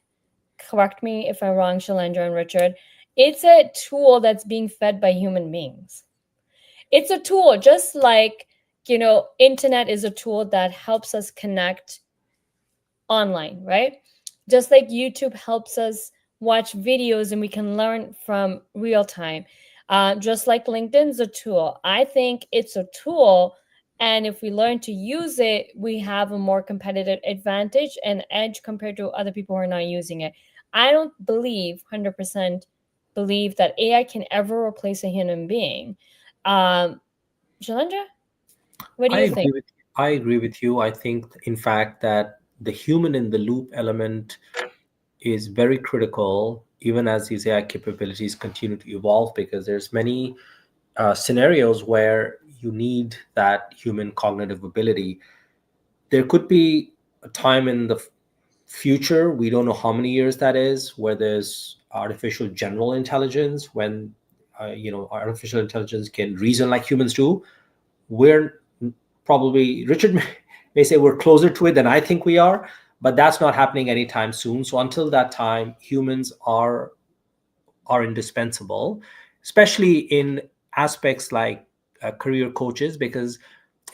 Correct me if I'm wrong, Shalandra and Richard. It's a tool that's being fed by human beings. It's a tool, just like, internet is a tool that helps us connect online, right? Just like YouTube helps us watch videos and we can learn from real time. Just like LinkedIn's a tool. I think it's a tool. And if we learn to use it, we have a more competitive advantage and edge compared to other people who are not using it. I don't believe, 100% believe that AI can ever replace a human being. Shalandra, what do I you agree think? with I agree with you. I think, in fact, that the human in the loop element is very critical, even as these AI capabilities continue to evolve, because there's many scenarios where you need that human cognitive ability. There could be a time in the future, we don't know how many years that is, where there's artificial general intelligence, when artificial intelligence can reason like humans do. We're probably, Richard may say we're closer to it than I think we are, but that's not happening anytime soon. So until that time, humans are indispensable, especially in aspects like career coaches, because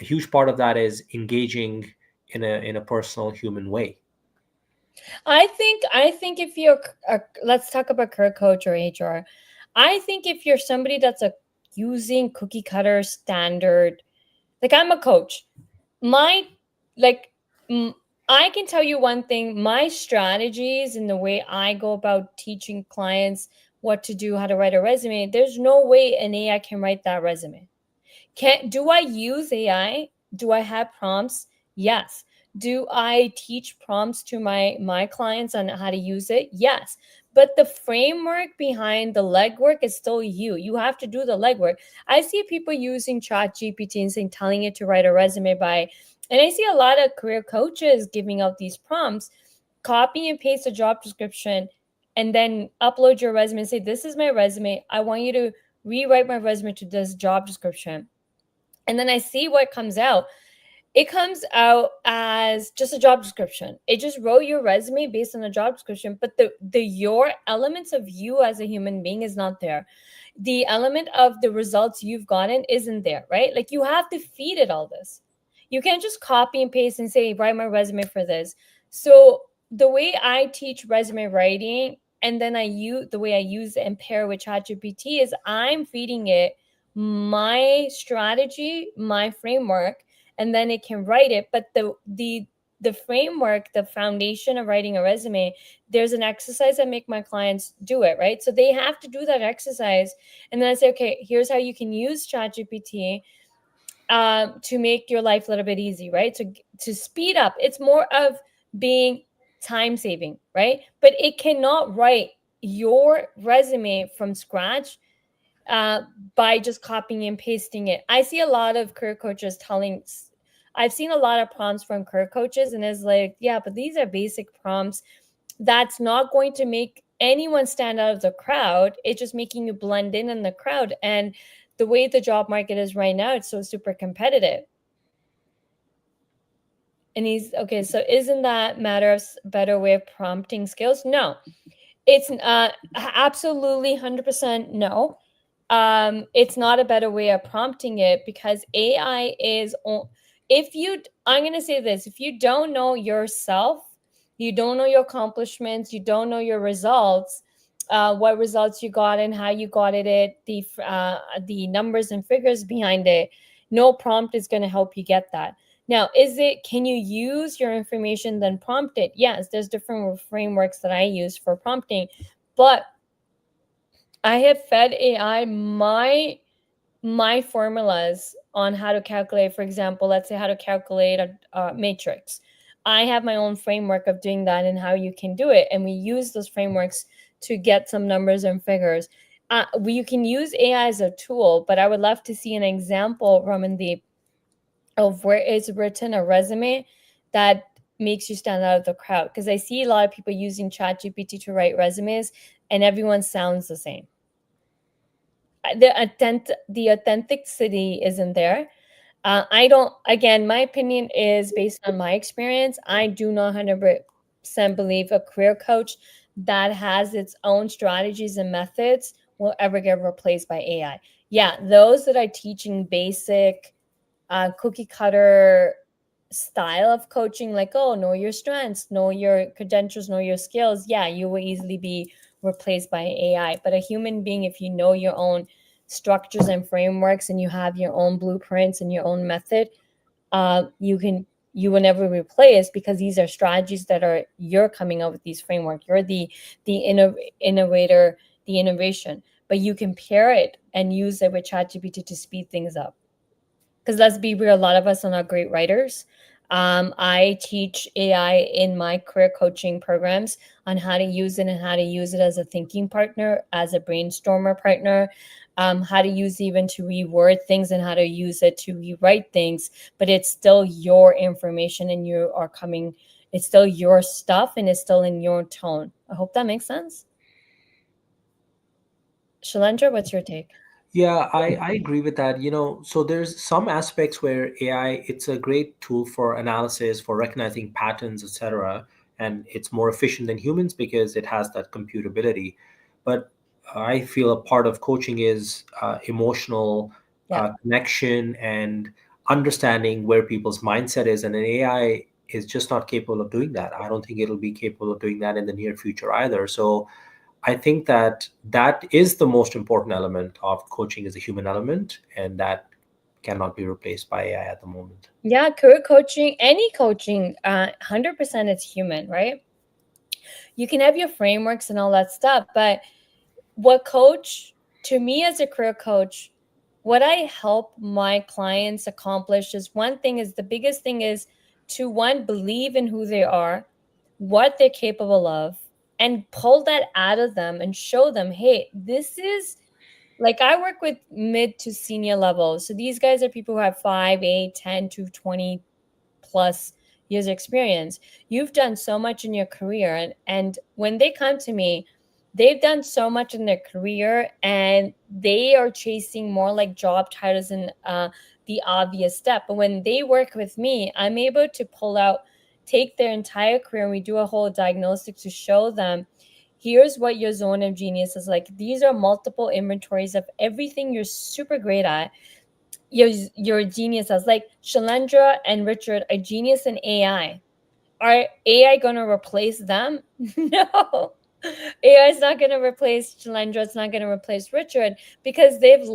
a huge part of that is engaging in a personal human way. I think if you're let's talk about career coach or HR. I think if you're somebody that's using cookie cutter standard, like I'm a coach, my like mm, I can tell you one thing, my strategies and the way I go about teaching clients what to do, how to write a resume, there's no way an AI can write that resume. Do I use AI? Do I have prompts? Yes. Do I teach prompts to my clients on how to use it? Yes. But the framework behind the legwork is still you. You have to do the legwork. I see people using ChatGPT and saying, telling it to write a resume by, and I see a lot of career coaches giving out these prompts. Copy and paste a job description and then upload your resume and say, this is my resume. I want you to rewrite my resume to this job description, and then I see what comes out. It comes out as just a job description. It just wrote your resume based on a job description, but the your elements of you as a human being is not there. The element of the results you've gotten isn't there, right? Like you have to feed it all this. You can't just copy and paste and say, write my resume for this. So the way I teach resume writing, and then the way I use it and pair with ChatGPT, is I'm feeding it my strategy, my framework, and then it can write it. But the framework, the foundation of writing a resume, there's an exercise I make my clients do it, right? So they have to do that exercise. And then I say, okay, here's how you can use ChatGPT to make your life a little bit easy, right? To speed up. It's more of being time saving, right? But it cannot write your resume from scratch uh, by just copying and pasting it. I see a lot of career coaches I've seen a lot of prompts from career coaches, and it's like, yeah, but these are basic prompts. That's not going to make anyone stand out of the crowd. It's just making you blend in the crowd. And the way the job market is right now, it's so super competitive. And he's okay. So isn't that matter of better way of prompting skills? No, it's absolutely 100% no. It's not a better way of prompting it, because AI is if you I'm going to say this, if you don't know yourself, you don't know your accomplishments, you don't know your results, what results you got and how you got it, the numbers and figures behind it, no prompt is going to help you get that. Now, can you use your information then prompt it? Yes, there's different frameworks that I use for prompting, but I have fed AI my formulas on how to calculate, for example, let's say how to calculate a matrix. I have my own framework of doing that and how you can do it. And we use those frameworks to get some numbers and figures. You can use AI as a tool, but I would love to see an example, Ramandeep, of where it's written a resume that makes you stand out of the crowd. Because I see a lot of people using ChatGPT to write resumes and everyone sounds the same. The authenticity isn't there. I don't, again, my opinion is based on my experience. I do not 100% believe a career coach that has its own strategies and methods will ever get replaced by AI. Yeah, those that are teaching basic cookie cutter style of coaching, like, oh, know your strengths, know your credentials, know your skills, yeah, you will easily be replaced by AI. But a human being, if you know your own structures and frameworks and you have your own blueprints and your own method, you will never replace, because these are strategies that are you're coming up with these framework. You're innovator, the innovation, but you can pair it and use it with ChatGPT to speed things up. Because let's be real, a lot of us are not great writers. I teach AI in my career coaching programs on how to use it and how to use it as a thinking partner, as a brainstormer partner, how to use it even to reword things and how to use it to rewrite things. But it's still your information and it's still your stuff and it's still in your tone. I hope that makes sense. Shalendra, what's your take? Yeah, I agree with that. So there's some aspects where AI, it's a great tool for analysis, for recognizing patterns, etc. And it's more efficient than humans because it has that computability. But I feel a part of coaching is emotional Yeah. connection and understanding where people's mindset is. And an AI is just not capable of doing that. I don't think it'll be capable of doing that in the near future either. So I think that is the most important element of coaching, is a human element, and that cannot be replaced by AI at the moment. Yeah, career coaching, any coaching, 100% it's human, right? You can have your frameworks and all that stuff, but to me as a career coach, what I help my clients accomplish is one thing is the biggest thing is to one, believe in who they are, what they're capable of, and pull that out of them and show them, hey, this is like I work with mid to senior level. So these guys are people who have 5, 8, 10 to 20 plus years experience. You've done so much in your career, and when they come to me, they've done so much in their career and they are chasing more like job titles and the obvious step. But when they work with me, I'm able to take their entire career, and we do a whole diagnostic to show them, here's what your zone of genius is like. These are multiple inventories of everything you're super great at. Your genius as like Shalendra and Richard are genius in AI. Are AI going to replace them? No. AI is not going to replace Shalendra. It's not going to replace Richard, because they've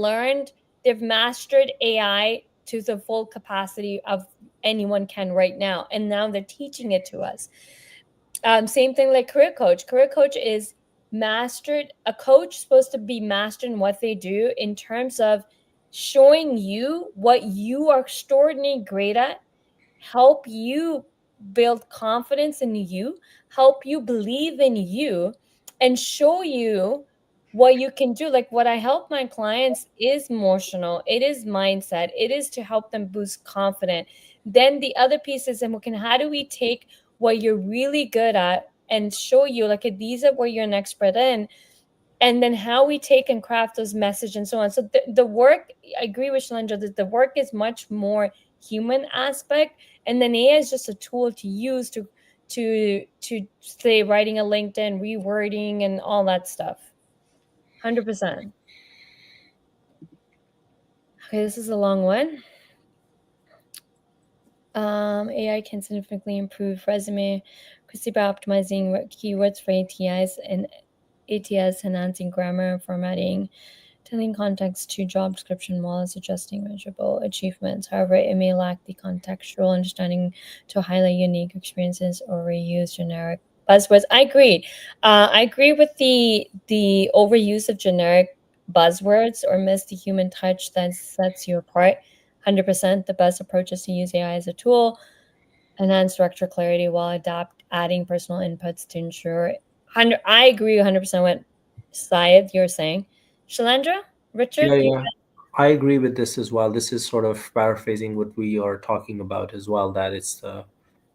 mastered AI to the full capacity of anyone can right now. And now they're teaching it to us. Same thing like career coach. Career coach is mastered. A coach supposed to be mastered in what they do in terms of showing you what you are extraordinarily great at, help you build confidence in you, help you believe in you, and show you what you can do. Like what I help my clients is emotional, it is mindset, it is to help them boost confidence. Then the other piece is, how do we take what you're really good at and show you, like, these are where you're an expert in, and then how we take and craft those message and so on. So the work, I agree with Shalendra, that the work is much more human aspect, and then AI is just a tool to use to say writing a LinkedIn, rewording, and all that stuff. 100%. Okay, this is a long one. AI can significantly improve resume, especially by optimizing keywords for ATS, enhancing grammar and formatting, Tailoring context to job description while suggesting measurable achievements. However, it may lack the contextual understanding to highlight unique experiences or reuse generic buzzwords. I agree. I agree with the overuse of generic buzzwords or miss the human touch that sets you apart. 100%. The best approach is to use AI as a tool, enhance structure clarity while adding personal inputs to ensure. I agree 100% with Syed you're saying. Shalandra, Richard, Yeah, yeah. I agree with this as well. This is sort of paraphrasing what we are talking about as well, that it's the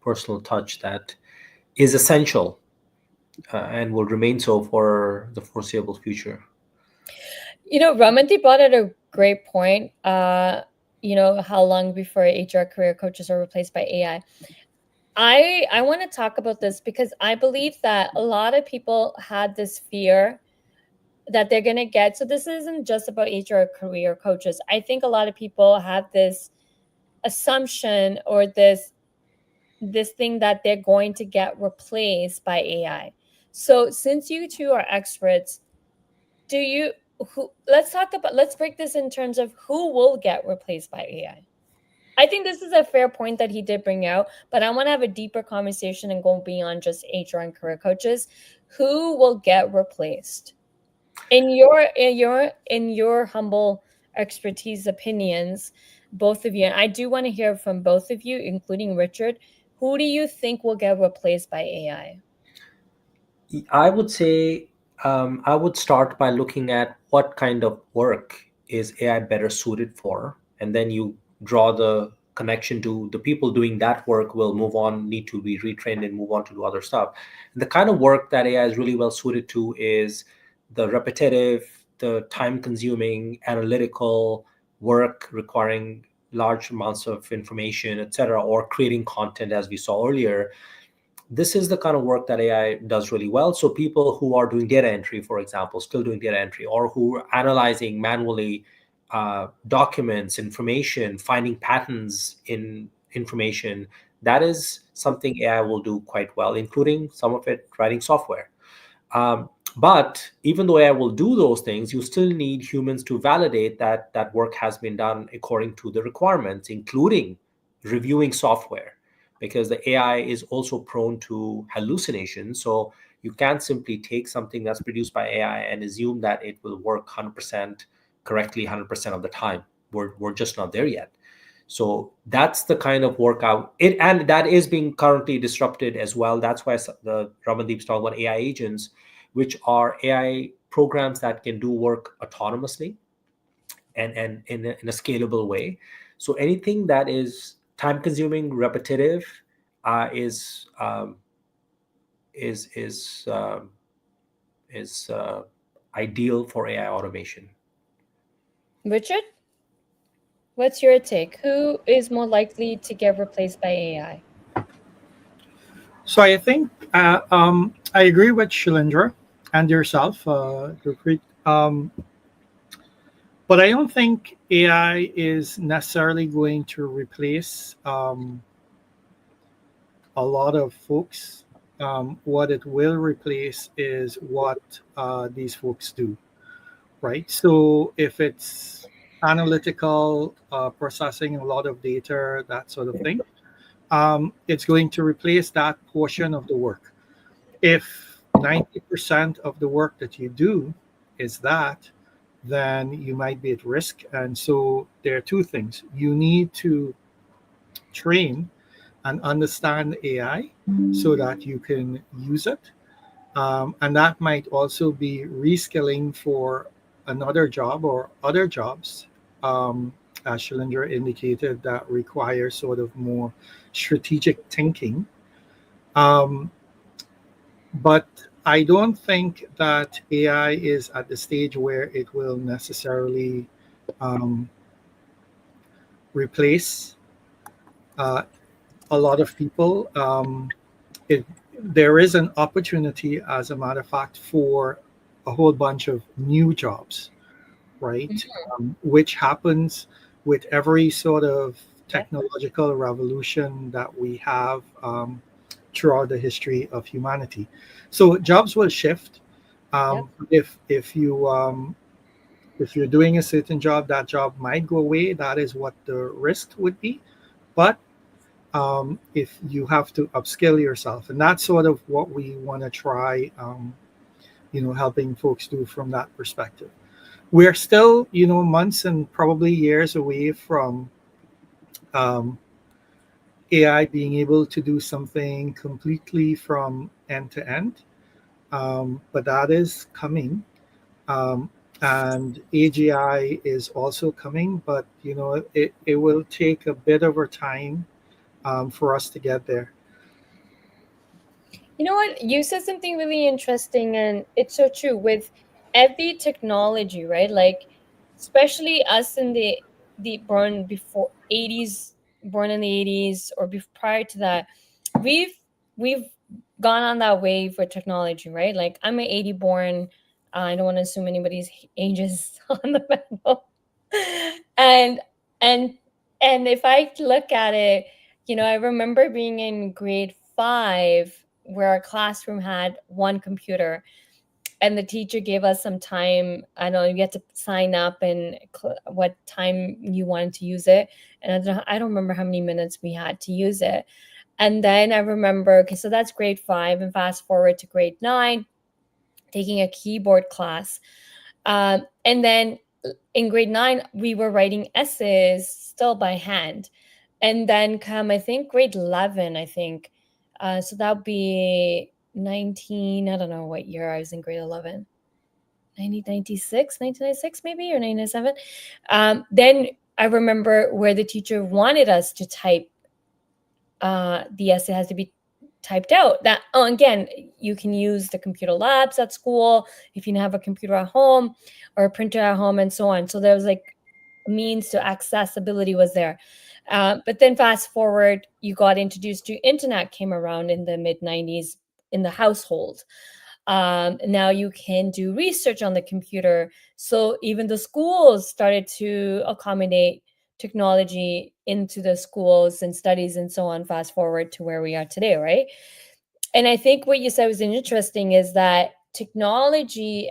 personal touch that is essential and will remain so for the foreseeable future. Ramanti brought out a great point. How long before HR career coaches are replaced by AI? I want to talk about this because I believe that a lot of people had this fear that they're going to get. So this isn't just about HR career coaches. I think a lot of people have this assumption or this thing that they're going to get replaced by AI. So since you two are experts, do you who let's break this in terms of who will get replaced by AI. I think this is a fair point that he did bring out, but I want to have a deeper conversation and go beyond just HR and career coaches. Who will get replaced? In your humble expertise opinions, both of you, and I do want to hear from both of you, including Richard. Who do you think will get replaced by AI? I would say I would start by looking at what kind of work is AI better suited for, and then you draw the connection to the people doing that work will move on, need to be retrained and move on to do other stuff. And the kind of work that AI is really well suited to is the repetitive, the time-consuming, analytical work requiring large amounts of information, etc., or creating content, as we saw earlier. This is the kind of work that AI does really well. So people who are doing data entry, for example, still doing data entry, or who are analyzing manually documents, information, finding patterns in information, that is something AI will do quite well, including some of it writing software. But even though AI will do those things, you still need humans to validate that that work has been done according to the requirements, including reviewing software, because the AI is also prone to hallucination. So you can't simply take something that's produced by AI and assume that it will work 100% correctly 100% of the time. We're just not there yet. So that's the kind of workout it, and that is being currently disrupted as well. That's why the Ramandeep's talking about AI agents, which are AI programs that can do work autonomously and in a scalable way. So anything that is time consuming, repetitive, is is is um, is ideal for AI automation. Richard, what's your take? Who is more likely to get replaced by AI? So I think I agree with Shilindra and yourself, Gurpreet. But I don't think AI is necessarily going to replace a lot of folks. What it will replace is what these folks do, right? So if it's analytical, processing a lot of data, that sort of thing, it's going to replace that portion of the work. If 90% of the work that you do is that, then you might be at risk. And so there are two things. You need to train and understand AI so that you can use it. And that might also be reskilling for another job or other jobs, as Shalinder indicated, that require sort of more strategic thinking. Um, but I don't think that AI is at the stage where it will necessarily um, replace uh, a lot of people. It, there is an opportunity, as a matter of fact, for a whole bunch of new jobs, right? Which happens with every sort of Yeah. technological revolution that we have throughout the history of humanity. So jobs will shift. Yep. If you If you're doing a certain job, that job might go away. That is what the risk would be. But if you have to upskill yourself, and that's sort of what we want to try, helping folks do from that perspective. We're still, months and probably years away from um, AI being able to do something completely from end to end, but that is coming. Um, and AGI is also coming, but it will take a bit of a time for us to get there. You know what? You said something really interesting, and it's so true with every technology, right? Like, especially us in the born before 80s, born in the 80s or prior to that, we've we've gone on that wave with technology, right? Like, I'm an 80 born. I don't want to assume anybody's ages on the panel, and and and if I look at it, I remember being in grade 5 where our classroom had one computer and the teacher gave us some time. I don't know, you had to sign up and what time you wanted to use it. And I don't remember how many minutes we had to use it. And then I remember, okay, so that's grade 5, and fast forward to grade 9, taking a keyboard class. And then in grade 9, we were writing essays still by hand. And then come, I think, grade 11, I think. So that would be 19, I don't know what year I was in grade 11. 1996, 1996 maybe, or 1997. Then I remember where the teacher wanted us to type the essay has to be typed out. That, oh, again, you can use the computer labs at school if you have a computer at home or a printer at home and so on. So there was like means to accessibility was there. But then fast forward, you got introduced to internet came around in the mid 90s in the household. Now you can do research on the computer. So even the schools started to accommodate technology into the schools and studies and so on, fast forward to where we are today, right? And I think what you said was interesting is that technology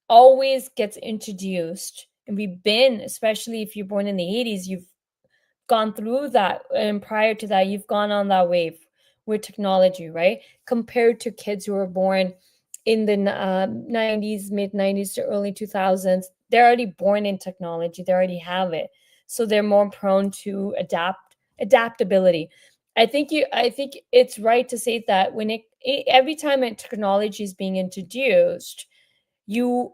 always gets introduced. And we've been, especially if you're born in the 80s, you've gone through that. And prior to that, you've gone on that wave with technology, right? Compared to kids who were born in the 90s, mid 90s to early 2000s, they're already born in technology. They already have it. So they're more prone to adaptability. I think it's right to say that every time a technology is being introduced,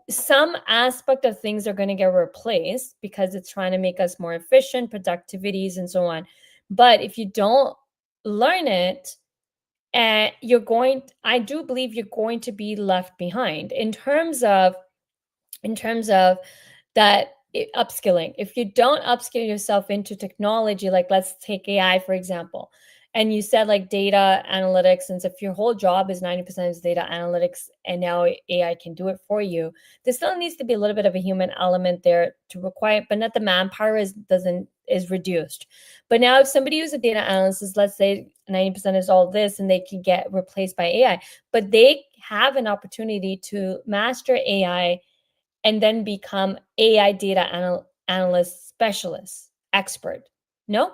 some aspect of things are going to get replaced because it's trying to make us more efficient, productivities and so on. But if you don't learn it, and I do believe you're going to be left behind in terms of that upskilling. If you don't upskill yourself into technology, like let's take AI for example, and you said like data analytics, and if your whole job is 90% is data analytics and now AI can do it for you, there still needs to be a little bit of a human element there to require, but not the manpower is reduced. But now if somebody who's a data analyst, let's say 90% is all this and they can get replaced by AI, but they have an opportunity to master AI and then become AI data analyst specialist expert. No?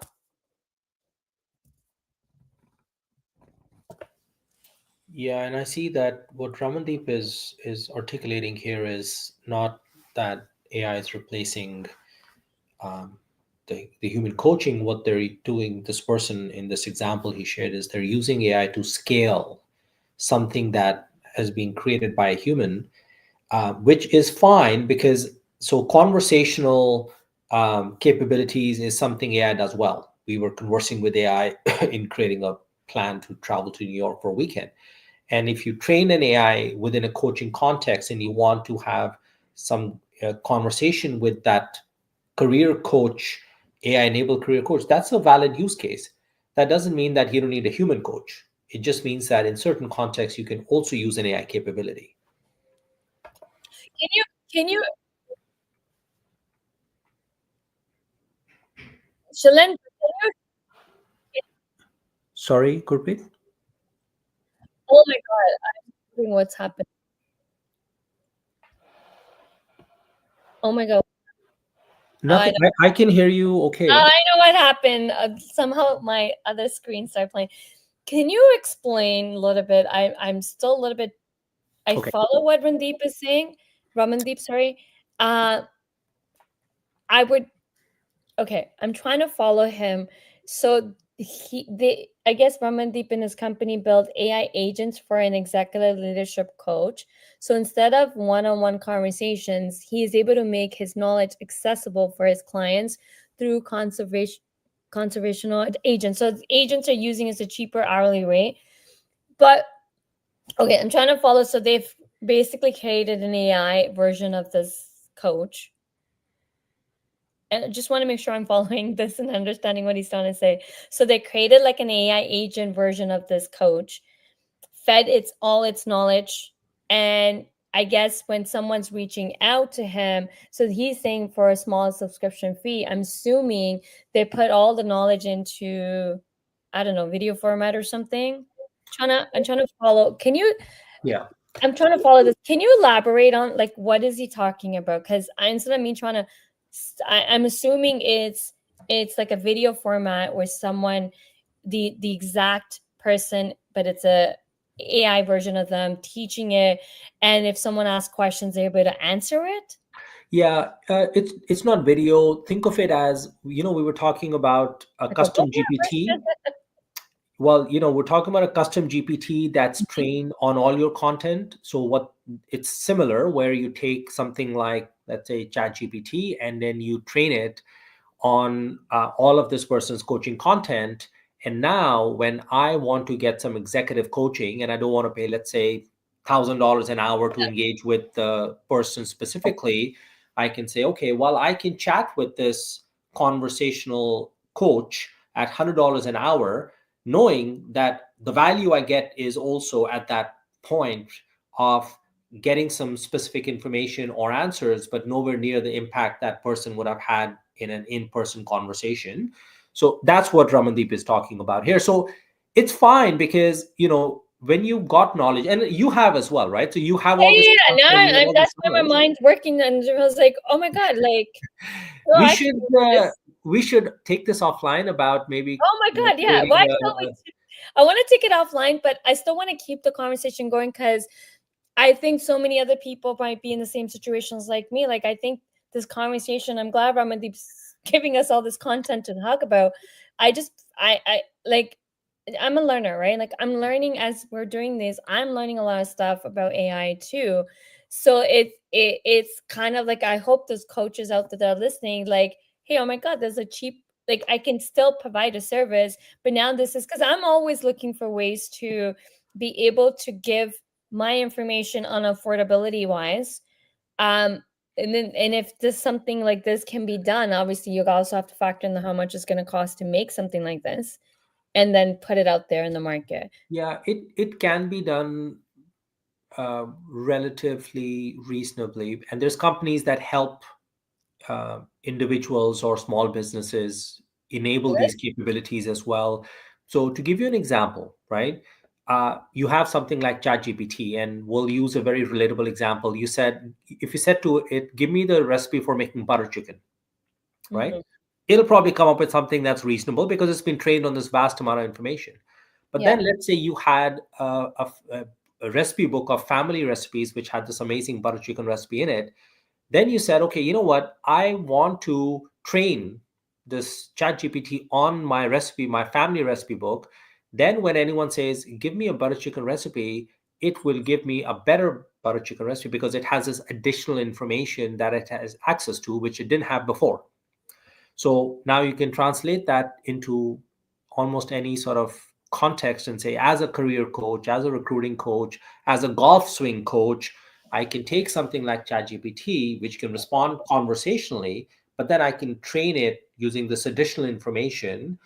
Yeah, and I see that what Ramandeep is articulating here is not that AI is replacing um, the human coaching. What they're doing, this person in this example he shared, is they're using AI to scale something that has been created by a human, which is fine because so conversational capabilities is something AI does well. We were conversing with AI in creating a plan to travel to New York for a weekend. And if you train an AI within a coaching context and you want to have some conversation with that career coach, AI enabled career coach, that's a valid use case. That doesn't mean that you don't need a human coach. It just means that in certain contexts, you can also use an AI capability. Can you can you Shailen, Sorry, Gurpreet? oh my god, I'm wondering what's happening. Oh my god. I Nothing. I can hear you. Okay. I know what happened. Somehow my other screen started playing. Can you explain a little bit? I'm still a little bit. I Okay. follow what Randeep is saying. Ramandeep, sorry. Uh, I would. Okay, I'm trying to follow him. So I guess Ramandeep and his company built AI agents for an executive leadership coach. So instead of one-on-one conversations, he is able to make his knowledge accessible for his clients through conservational agents. So agents are using as a cheaper hourly rate. But okay, I'm trying to follow. So they've basically created an AI version of this coach, and I just want to make sure I'm following this and understanding what he's trying to say. So they created like an AI agent version of this coach, fed its knowledge, and I guess when someone's reaching out to him, so he's saying for a small subscription fee, I'm assuming they put all the knowledge into, I don't know, video format or something. I'm trying to follow. Can you Yeah. I'm trying to follow this. Can you elaborate on like what is he talking about? Because instead of me trying to, I'm assuming it's like a video format where someone, the exact person, but it's a AI version of them teaching it, and if someone asks questions, they're able to answer it. Yeah. It's not video. Think of it as, we were talking about a Like a book custom GPT. Well, we're talking about a custom GPT that's trained on all your content. So what it's similar where you take something like, let's say, ChatGPT, and then you train it on all of this person's coaching content. And now, when I want to get some executive coaching and I don't want to pay, let's say, $1,000 an hour to engage with the person specifically, I can say, okay, well, I can chat with this conversational coach at $100 an hour, knowing that the value I get is also at that point of getting some specific information or answers, but nowhere near the impact that person would have had in an in-person conversation. So that's what Ramandeep is talking about here. So it's fine because, when you got knowledge, and you have as well, right? So you have all this Yeah, stuff, now or you have all this that's why my knowledge. mind's working, and I was like, oh my god, like, so we I can should do uh, this. we should take this offline about maybe Oh my god, yeah. creating Why still I want to take it offline, but I still want to keep the conversation going because I think so many other people might be in the same situations like me. Like, I think this conversation, I'm glad Ramandeep's giving us all this content to talk about. I like, I'm a learner, right? Like, I'm learning as we're doing this. I'm learning a lot of stuff about AI too. So it's kind of like, I hope those coaches out there that are listening, like, hey, oh my God, there's a cheap, like, I can still provide a service, but now this is because I'm always looking for ways to be able to give my information on affordability wise. Um, and if this something like this can be done, obviously you also have to factor in how much it's going to cost to make something like this, and then put it out there in the market. Yeah, it can be done relatively reasonably, and there's companies that help individuals or small businesses enable these capabilities as well. So, to give you an example, right? You have something like ChatGPT, and we'll use a very relatable example. If you said to it, give me the recipe for making butter chicken, right? Mhm. It'll probably come up with something that's reasonable because it's been trained on this vast amount of information. But Yeah. then let's say you had a recipe book of family recipes, which had this amazing butter chicken recipe in it. Then you said, okay, you know what? I want to train this chat GPT on my recipe, my family recipe book. Then when anyone says, give me a butter chicken recipe, it will give me a better butter chicken recipe because it has this additional information that it has access to, which it didn't have before. So now you can translate that into almost any sort of context and say, as a career coach, as a recruiting coach, as a golf swing coach, I can take something like ChatGPT, which can respond conversationally, but then I can train it using this additional information.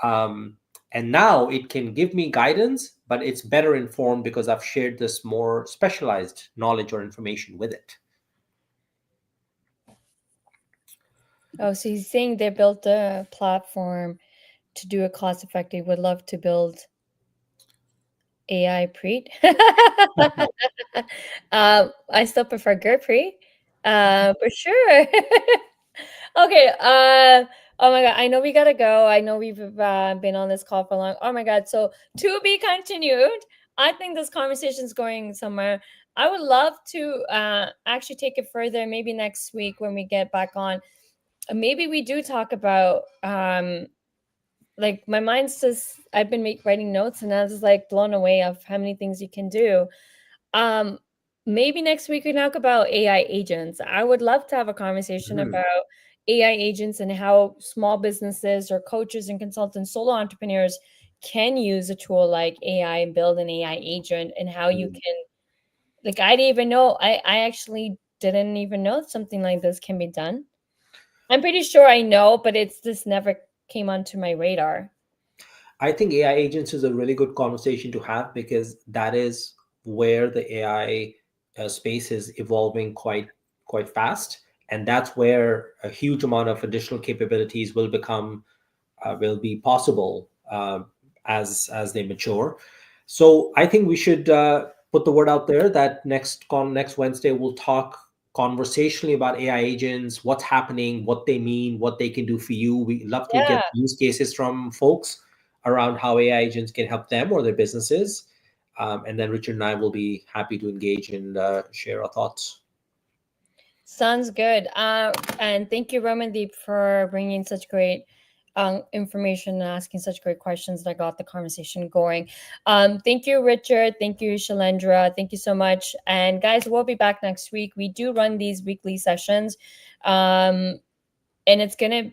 Um, and now it can give me guidance, but it's better informed because I've shared this more specialized knowledge or information with it. Oh, so he's saying they built a platform to do it cost effective. Would love to build AI Preet. I still prefer Gurpreet. For sure. Okay. Oh my God. I know we gotta go. I know we've been on this call for long. Oh my God. So to be continued. I think this conversation is going somewhere. I would love to actually take it further. Maybe next week when we get back on. Maybe we do talk about like my mind's just. I've been writing notes and I was like blown away of how many things you can do. Um, Maybe next week we talk about AI agents. I would love to have a conversation Mhm. about AI agents and how small businesses or coaches and consultants, solo entrepreneurs can use a tool like AI and build an AI agent and how you Mm. can like I didn't even know I actually didn't even know something like this can be done. I'm pretty sure I know, but it's just never came onto my radar. I think AI agents is a really good conversation to have because that is where the AI space is evolving quite fast, and that's where a huge amount of additional capabilities will be possible as they mature. So I think we should put the word out there that next Wednesday we'll talk conversationally about AI agents, what's happening, what they mean, what they can do for you. We love to Yeah. get use cases from folks around how AI agents can help them or their businesses. And then Richard and I will be happy to engage and share our thoughts. Sounds good. And thank you, Romandeep, for bringing such great information and asking such great questions that got the conversation going. Thank you, Richard. Thank you, Shalendra. Thank you so much. And guys, we'll be back next week. We do run these weekly sessions. Um, and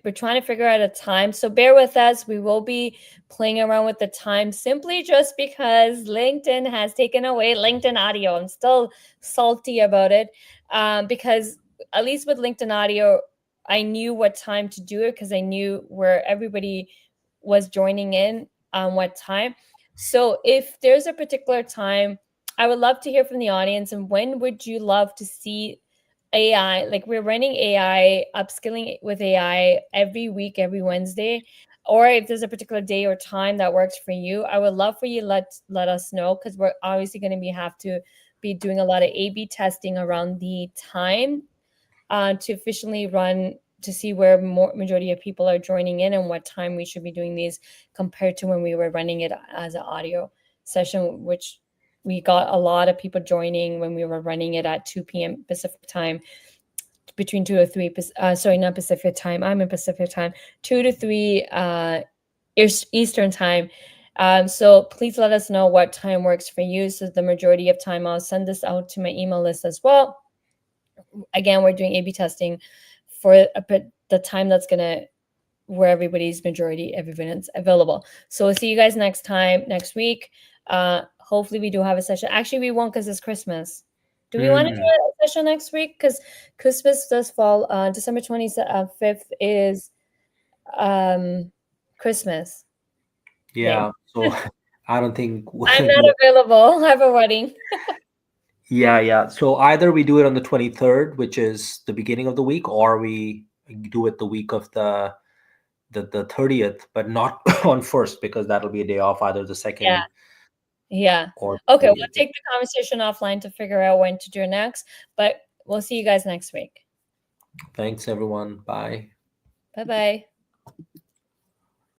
we're trying to figure out a time, so bear with us. We will be playing around with the time simply just because LinkedIn has taken away LinkedIn audio. I'm still salty about it, because at least with LinkedIn audio I knew what time to do it because I knew where everybody was joining in on what time. So if there's a particular time, I would love to hear from the audience. And when would you love to see AI? Like we're running AI, upskilling with AI every week, every Wednesday. Or if there's a particular day or time that works for you, I would love for you let us know because we're obviously going to have to be doing a lot of A/B testing around the time to efficiently run to see where more majority of people are joining in and what time we should be doing these compared to when we were running it as an audio session, which we got a lot of people joining when we were running it at 2 p.m. Pacific time, between 2 or 3 sorry, not Pacific time, I'm in Pacific time, 2 to 3 Eastern time. So please let us know what time works for you. So the majority of time I'll send this out to my email list as well. Again, we're doing A/B testing for the time that's gonna where everybody's majority everyone's available. So we'll see you guys next week. Hopefully we do have a session. Actually, we won't because it's Christmas. Do we want to do Mm. a session next week? Because Christmas does fall. December 25th is Christmas Day. Yeah, so I don't think I'm not available. I have a wedding. yeah. So either we do it on the 23rd, which is the beginning of the week, or we do it the week of the 30th, but not on first because that'll be a day off, either the Yeah. second Yeah. or Okay, the we'll 30th. take the conversation offline to figure out when to do next, but we'll see you guys next week. Thanks, everyone. Bye. Bye bye.